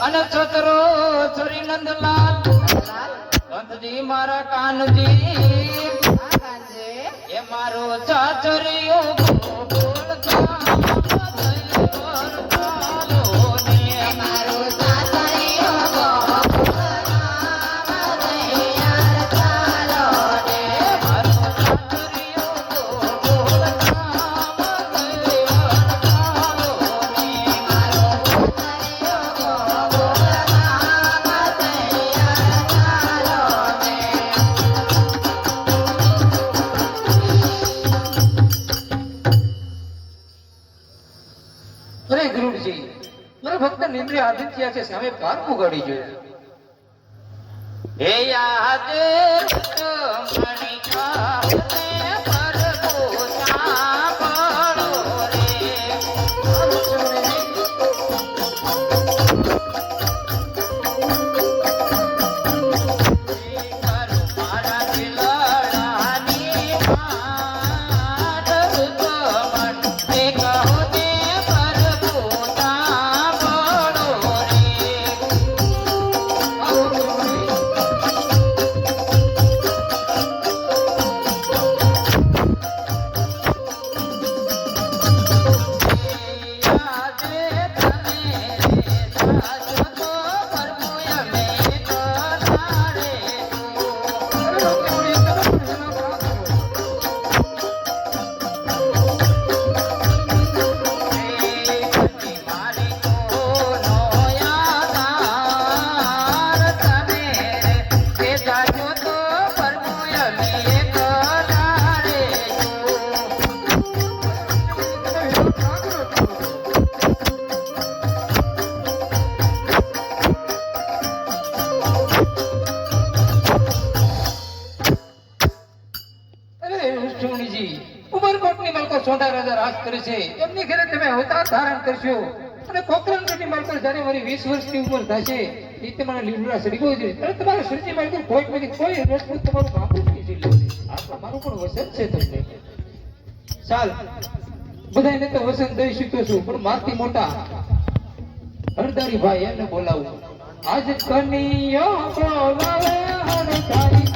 અને છતરો છરી નંદલાલ કંદજી મારા કાનજી એ મારો ચાચરિયો અરે ગુરુજી મારા ભક્ત નિંદ્રી આદિત્ય છે સામે પાર પુગાડી જોઈએ હે યાદ મણિકા કરે છે એમની ઘરે તમે અવતાર ધારણ કરશો અને પોકરણની માલકો જ્યારે મારી 20 વર્ષની ઉંમર થશે એ તમારા લીમડા સડીગો છે અને તમારા સૃષ્ટિ માલકો કોઈ રસપૂત તમારું કાપું નહીં છે આ તમારું પણ વસન છે તમને ચાલ બધાને તો વસન દઈ શીખો છું પણ મારથી મોટા હરદારી ભાઈ એને બોલાવું આજ કનિયો બોલાવે હરદારી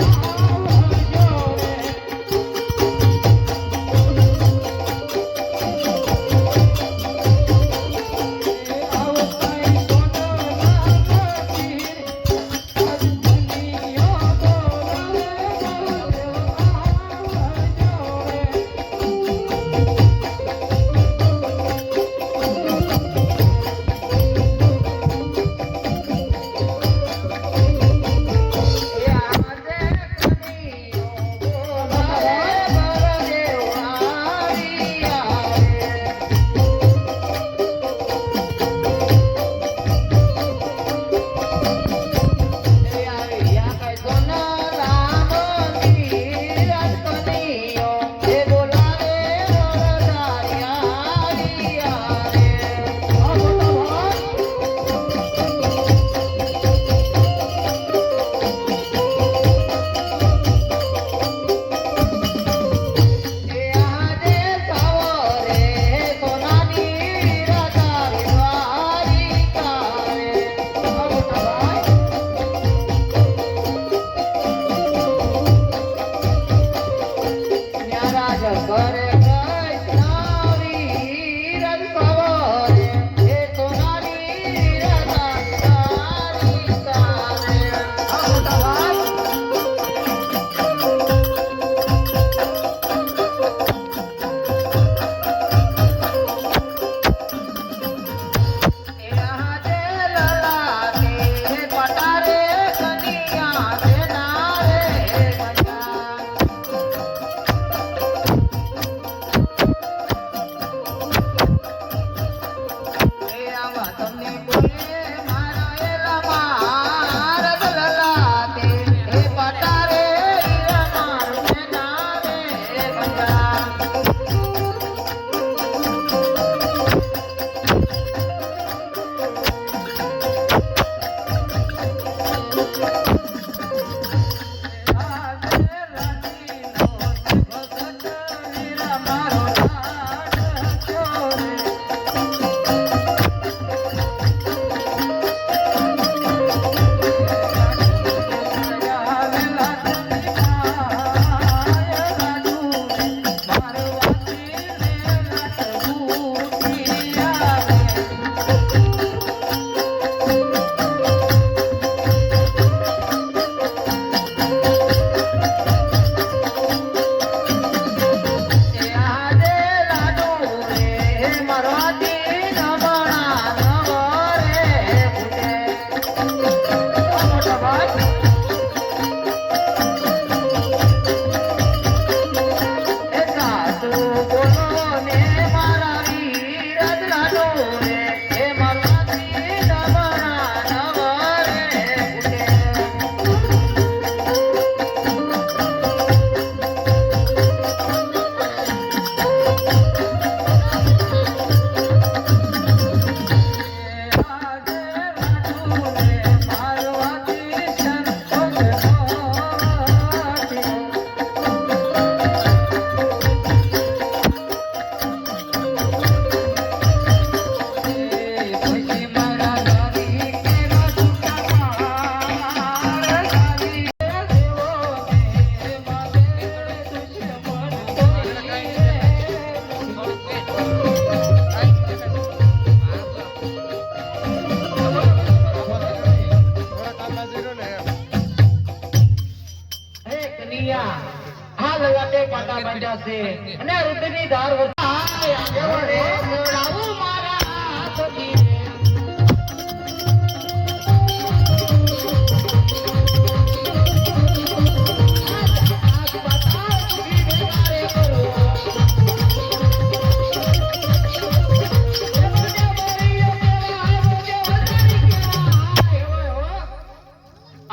પાટા બાંધ્યા છે અને રુદ્રની ધાર વસાય આવ્યો રે સડાવું મારા હાથથી રે.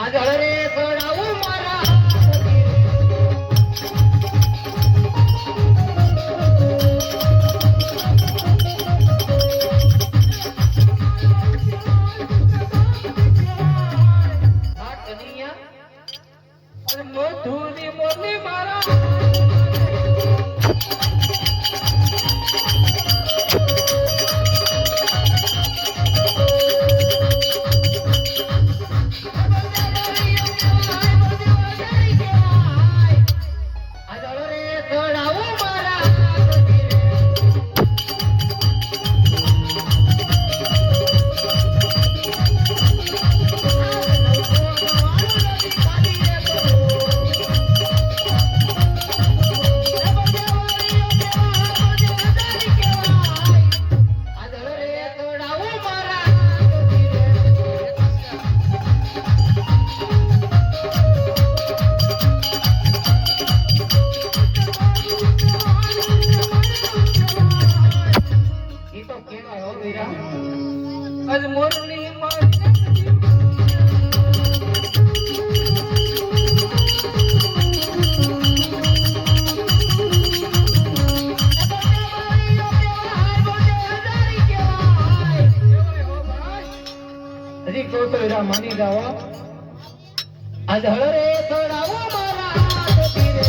આજે હરે સડાવું મારા હાથથી રે. આ કનૈયા અને મધુની મોરલી મારા આજે હરે સડાવું મારા હાથથી રે. ઈ તો કેવાય હો વીરા. આજ મોરલી મારી હજી કહું તો વીરા માની જાઓ. આજ હરે સડાવું મારા હાથથી રે.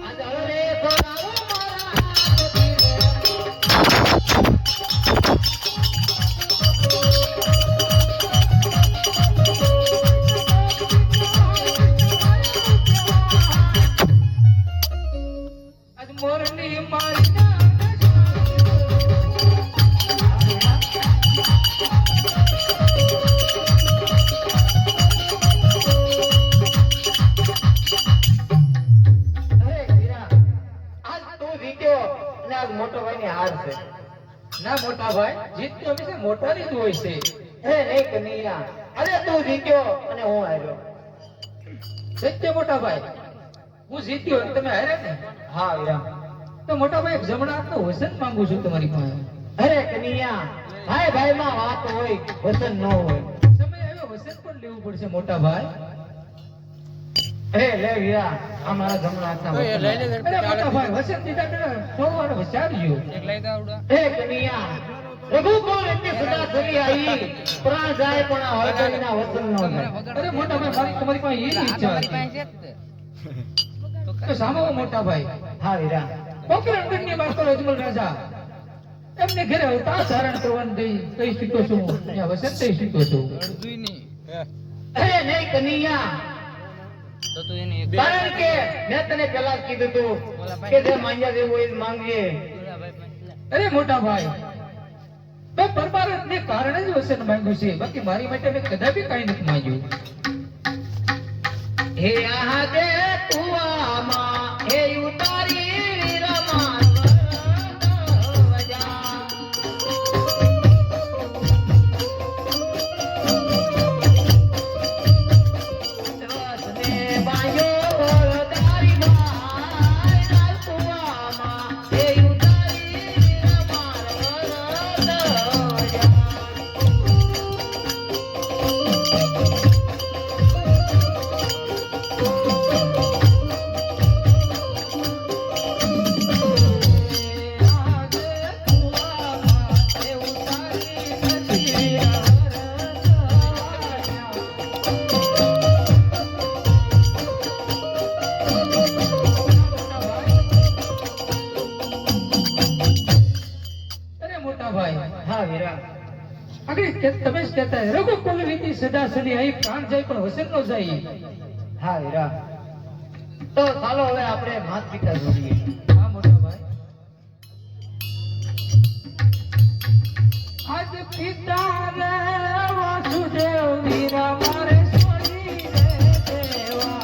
આજ હરે સડાવું મારા હાથથી રે. આજ મોરલી મારી અરે વીરા, આજ તું જીત્યો અને આજ મોટો ભાઈની હાર છે. ના મોટા ભાઈ જીત તો હંમેશા મોટાની જ હોય છે. હે નહીં કનૈયા, અરે તું જીત્યો અને હું હાર્યો. સત્ય મોટા ભાઈ હું જીત્યો અને તમે હાર્યા ને. હા વીરા. તો મોટા ભાઈ એક જમણા હાથનું વસન માંગુ છું તમારી પાસે. અરે કનૈયા, ભાઈ ભાઈમાં વાત હોય વચન ન હોય. સમય આવ્યો વસન પણ લેવું પડશે મોટા ભાઈ. હે લે વીરા, આ મારા જમણા હાથના વચન. અરે મોટા ભાઈ વસન દીધા પેલા સોળવાનો વિચારજો. હે કનૈયા, રઘુકુળ એટલી સદા ચલી આવી, પ્રાણ જાય પણ આ હળદરીના વચન ન જાય. અરે મોટા ભાઈ મારી તમારી પાસે એવી ઈચ્છા હતી. તો સાંભળો મોટા ભાઈ, હા વીરા. પોકરણગઢની વાત કરો અજમલ રાજા એમને ઘરે અવતાર ધારણ કરવાનું કહી શીખો છું. ત્યાં વસન થઈ શીખો છું. અરે નહીં કનૈયા, કારણ કે મેં તને પેલા જ કીધું તું કે જે માંગ્યા જેવું હોય એ જ માંગીએ. અરે મોટા ભાઈ મેં પરમારથને કારણે જ વસન માંગ્યું છે. બાકી મારી માટે મેં કદાપી કાંઈ નથી માંગ્યું. હે આહા દે કુવામાં હે ઉતારી વીરમાન વજા. રસને બાયો વરદારી ભાઈ ના કુવામાં હે ઉતારી વીરમાન વજા. હા વીરા. આગળ તમે જ કહેતા રઘુકુલ રીતિ સદા સદી અહીં પ્રાણ જાય પણ વસન નો જાય. હા વીરા. તો ચાલો હવે આપણે માત પિતા જોડીએ. હા મોટા ભાઈ. આજ પિતા રે વાસુદેવ વીરા મારે છોડી રે દેવા.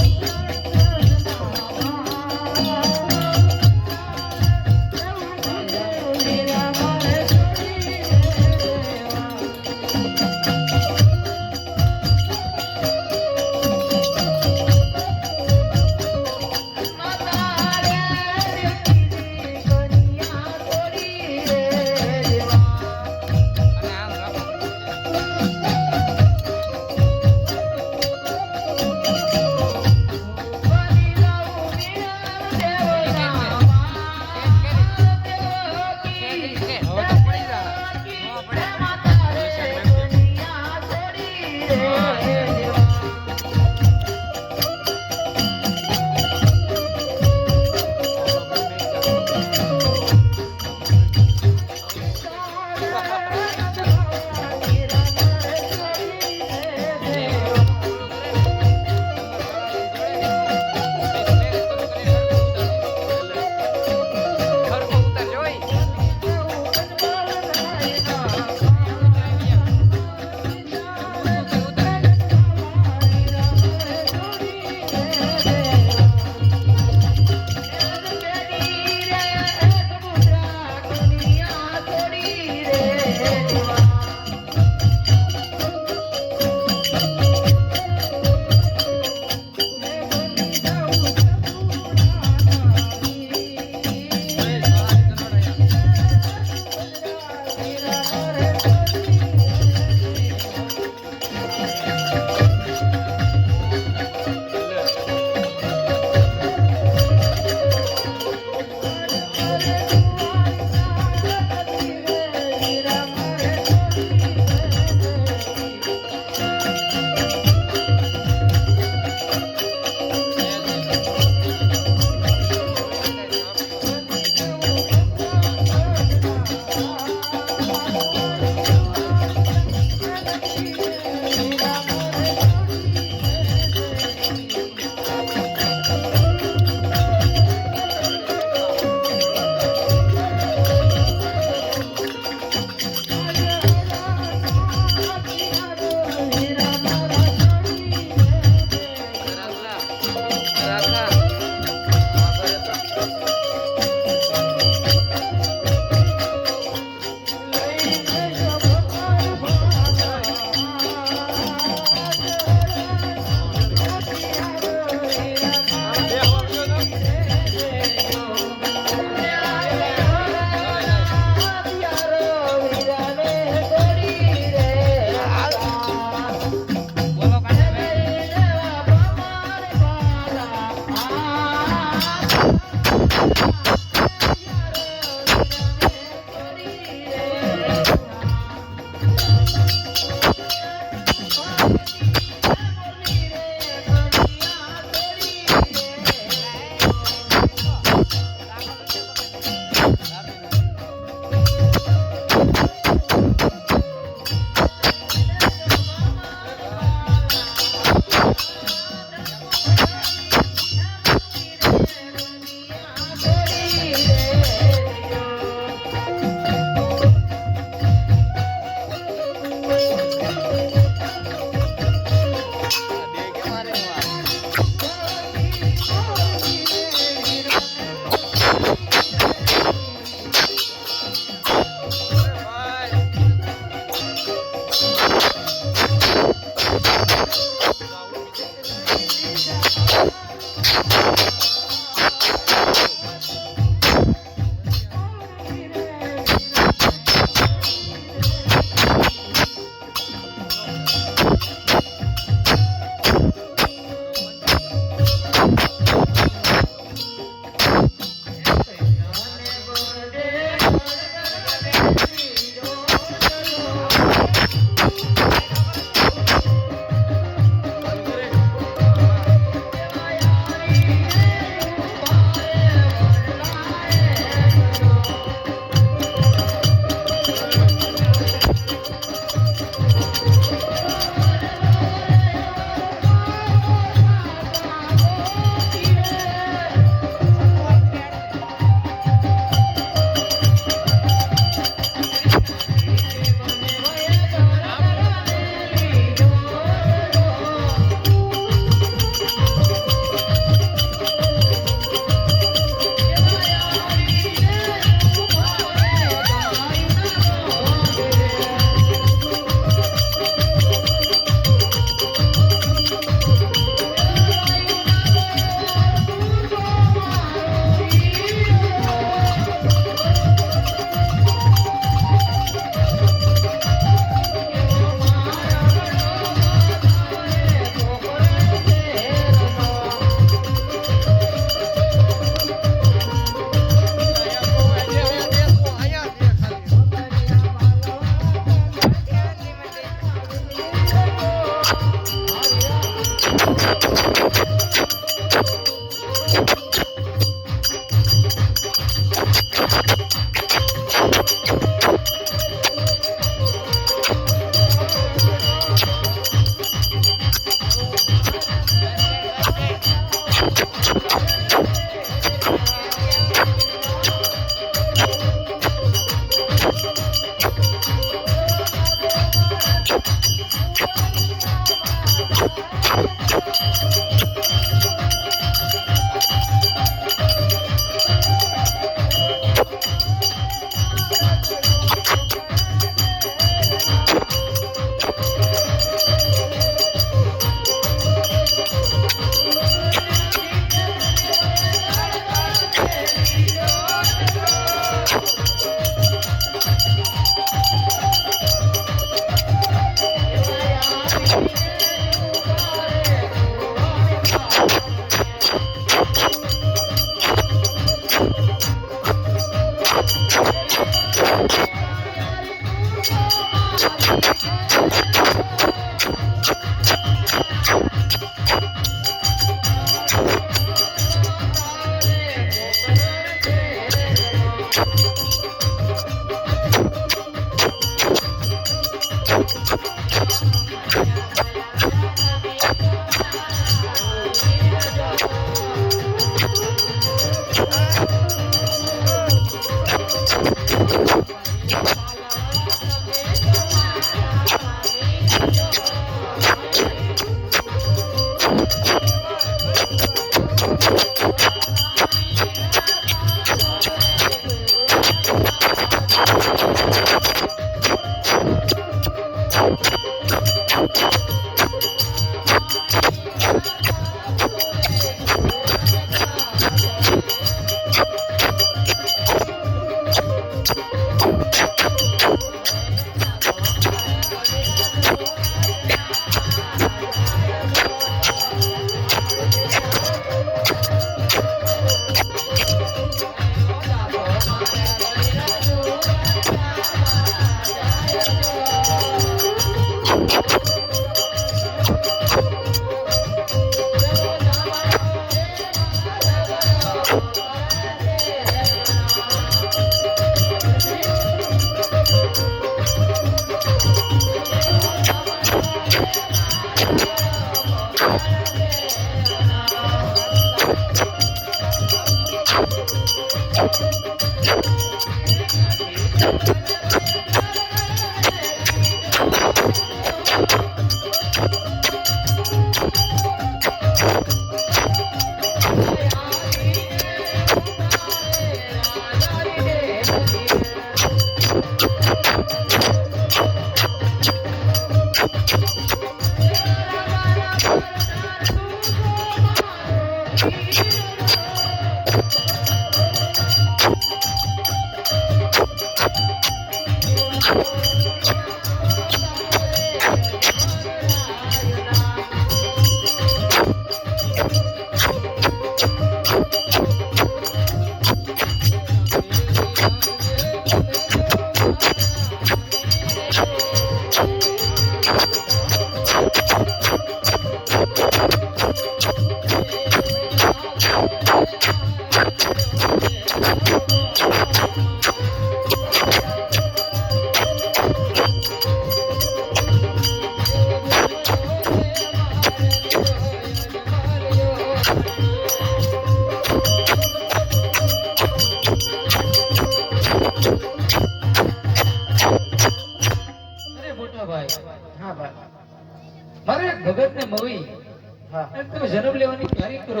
તમે જન્મ લેવાની તૈયારી કરો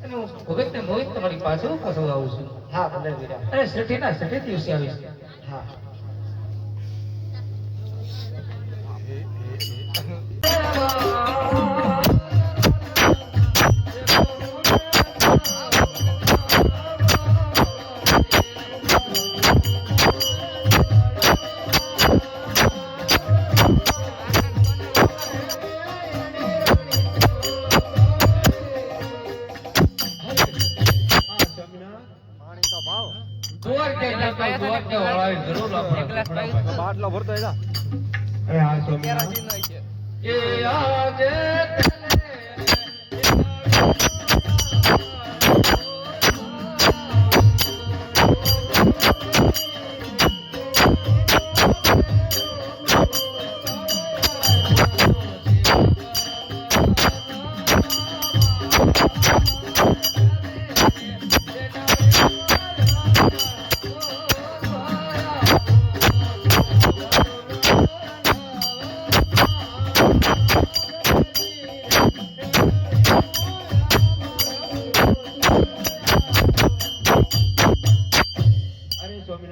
અને હું ભગતને મોહિત તમારી પાસે પાછો આવું છું. હા ભલે વીરા. અને સઠીના સઠે દિવસે આવીશ. હા દ્વારકા વાળાએ જરૂર આપણા બાટલો ભરતો એલા. એ આ સ્વામિનારાયણ. એ આજે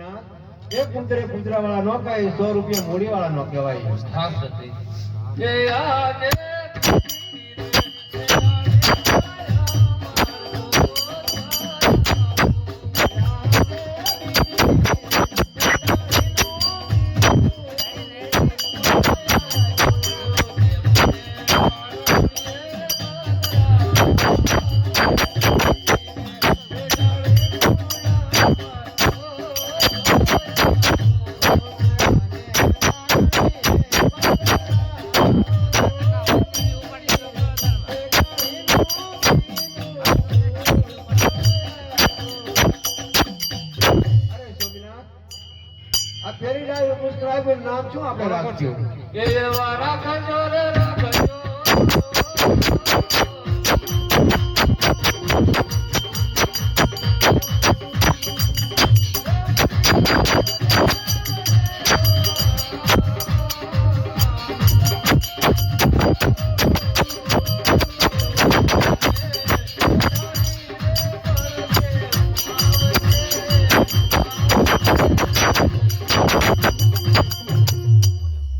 સ્વામિનાથ એક કુંતરે કુંતરાવાળા નો કહેવાય, 100 રૂપિયા મૂડીવાળા નો કહેવાય. હા સતી એ આજે આ ફેરી ડાળીનું પુસ્તક આપ્યું, નામ શું આપણે રાખ્યું? એવા રાખજો રે રાખજો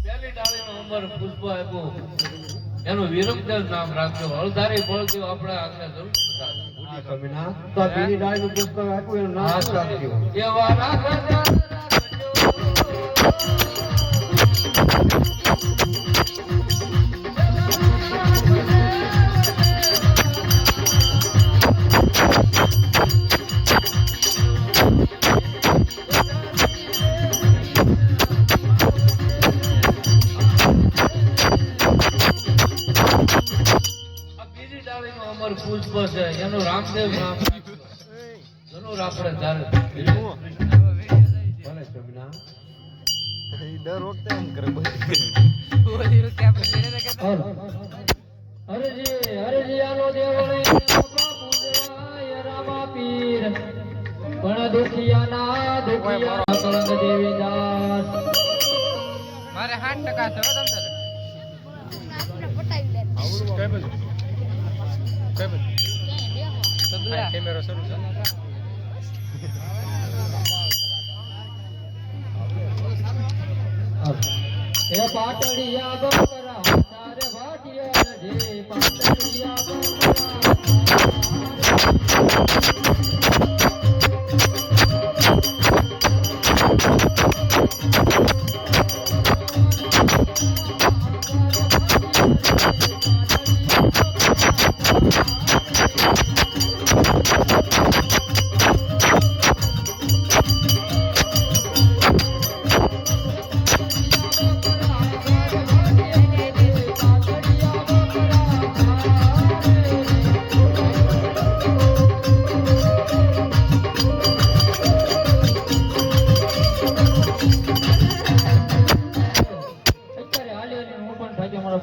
પહેલી ડાળીનું અમર પુષ્પ આપ્યું એનું વિરમદેવ નામ રાખજો. હળધારી બળદેવ આપણે આગળ જરૂર હા, સ્વામિનાથ. તો આ બીજી ડાળીનું પુસ્તક આપ્યું, એનું નામ શું રાખ્યું? એવા રાખજો આ બીજી ડાળીનું અમર પુષ્પ છે એનું રામદેવ નામ રાખજો. જરૂર આપણે જ્યારે ભલે સ્વામિનાથ. હરજી હરજી આલો દેવળે બાપુ દેવાય રામા પીર પણ દુખિયાના દુખિયા કલંક દેવી દાસ મારે 60% છે હો તમ કેમેરો શરૂ છે. એ પાટડિયા બકરા તારે ભાટિયા જે પાટડિયા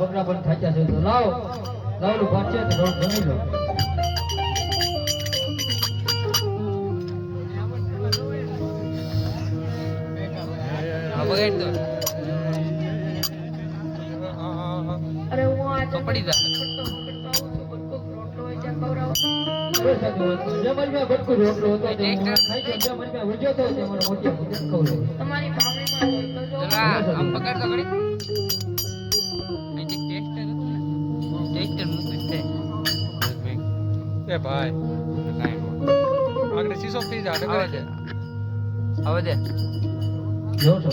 બકરા પણ થાક્યા છે તો લાવ લાવલું પાછા તો થોડું જમી લો. અરે હું આ તો પડી જા. કોઈ સાચું વાત નહીં. જમણમાં બટકું રોટલો હતો તો હું ખાઈ ગયો. જમણમાં વજ્યો હતો તે મને મોટી ખવડાવી. તમારી ભાવણીમાં હોય તો જો જરા આમ પકડ તો ઘડી. અહીંથી ટેસ્ટર મૂકે છે. એ ભાઈ આગળ સીસો થઈ જા આવે છે. આવે છે. જો છો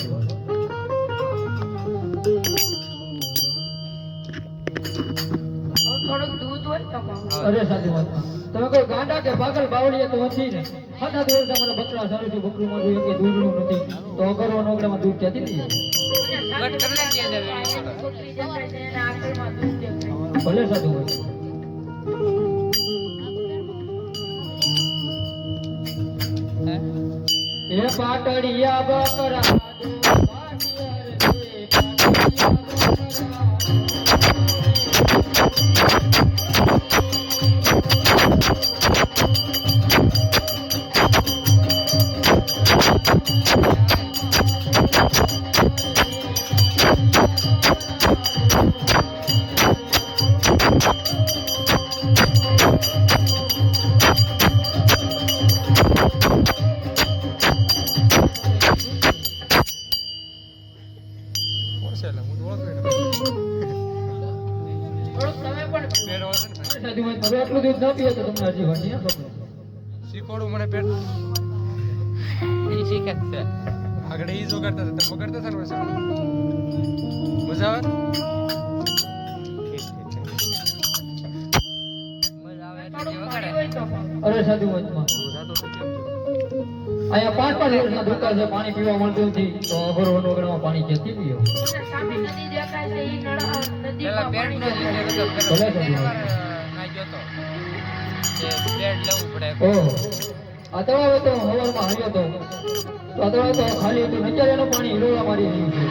થોડુંક દૂધ હોય તો કહું. અરે સાચી વાત. તમે કોઈ ગાંડા કે પાગલ બાવળીએ તો નથી ને. ખાતા દિવસ મને બકરા સારું છે, બકરું મારું એક દૂધનું નથી તો અગરવા નોકડામાં દૂધ ક્યાંથી લઈએ? કટ કરી નાખી અંદર વેણી. છોકરી દેખાય છે એના આંખમાં દૂધ દેખાય. ભલે સાચું હોય. એ પાટડિયા બકરા આપીએ તો તમને હજી વાંચી ના ખબર. શીખવાડું મને પેટ ઈ શીખે જ છે આગળ ઈ જો કરતા હતા તમે કરતા હતા ને વૈસે મજા આવે મજા આવે એટલે થોડું જે પાણી વગાડે હોય તો પણ. અરે સાધુ વચમાં અહીંયા 5-5 દિવસના દુકાળ છે, પાણી પીવા મળતું નથી તો અઘરો વનોગડામાં પાણી ક્યાંથી પીવો? મને સામે નદી દેખાય છે ઈ નળા પેલા નદીમાં પેટ નો પાણી લીધે બધો ભલે પેલો સાધુ. નાઈ ગયો તો કે પેટ લેવું પડે ઓહો આ તળાવ તો હવારમાં હાલ્યો તો આ તળાવ તો ખાલી હતું ને અત્યારે એનું પાણી હિલોળા મારી રહ્યું છે.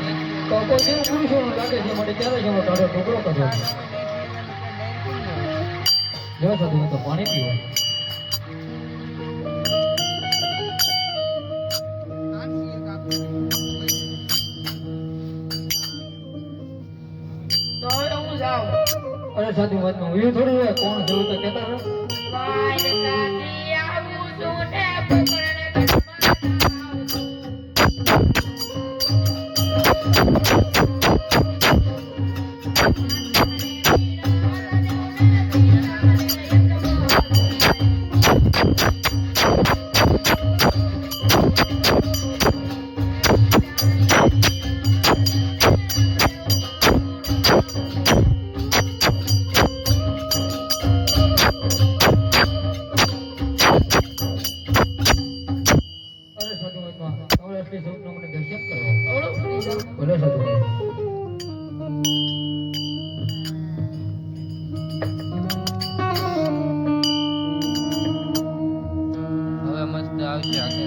તો કોઈ દેવ પુરુષોનો લાગે છે માટે ત્યારે જ એનો ટાઢો ટુકડો કર્યો છે. જો સાધુ તો પાણી પીવો. તો હવે હું જાઉં અરે સાધુ વાતમાં એવું થોડું હોય, કોણ જેવું તો કહેતા રહો. દ્વારકાથી આવું છું ને પકડને ઘરમાં આવું છું. અરે સાધુ વાતમાં હવે એટલી સૌનો મને દર્શન કરો. અવળું ફરી જાઉં. ભલે સાધુ વાત. હવે મસ્ત આવશે આખે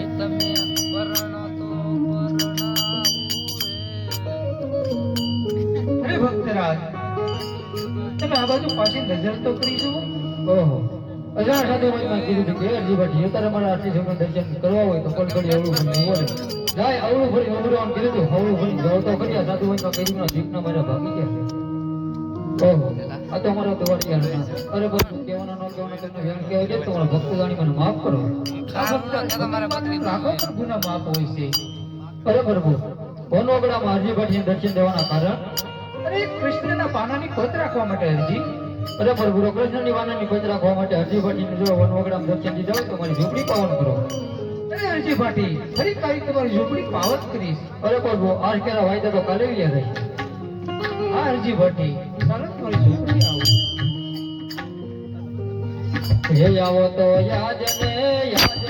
એ તમે પરણો તો પરણાવું અરે ભક્તરાજ તમે આ બાજુ પાછી નજર તો કરી જુઓ. ઓહો અજાણ સાધુ વાતમાં કીધું હતું કે અરજી ભાટી અત્યારે મારા આટલી સૌના દર્શન કરવા હોય તો કડકડી અવળું ભરી ઉભો રહે. જાય અવળું ભરી ઉભો રહેવાનું કીધું હતું. અવળું ભરી જાવ તો ખરી આ સાધુ વાતમાં કીધું ના જીભના મારા ભાગી ગયા છે. ઓહો આ તો મારા દ્વારિયા અરે બધું કહેવાના ન કહેવાના તમને વેણ કહેવાય છે તમારા ભક્ત જાણી મને માફ કરો. તમારે બકરી લાખો પણ ગુના માફ હોય છે. અરે પ્રભુ વનોગડામાં અરજી ભાટીને દર્શન દેવાના કારણ અરે કૃષ્ણના પાનાની ખોટ રાખવા માટે અરજી. અરે પ્રભુ કૃષ્ણની વાનાની પદ રાખવા માટે અરજી ભાટીને જો વનોગડામાં દર્શન દીધા હોય તો મારી ઝૂંપડી પાવન કરો. અરે અરજી ભાટી ફરી તારી તમારી ઝૂંપડી પાવત કરીશ. અરે પ્રભુ આજ કેરા વાયદા તો કાલે વ્યા રહી. આ અરજી ભાટી ચાલો તમારી ઝૂંપડી આવું. હે આવો તો યાદ ને યાદ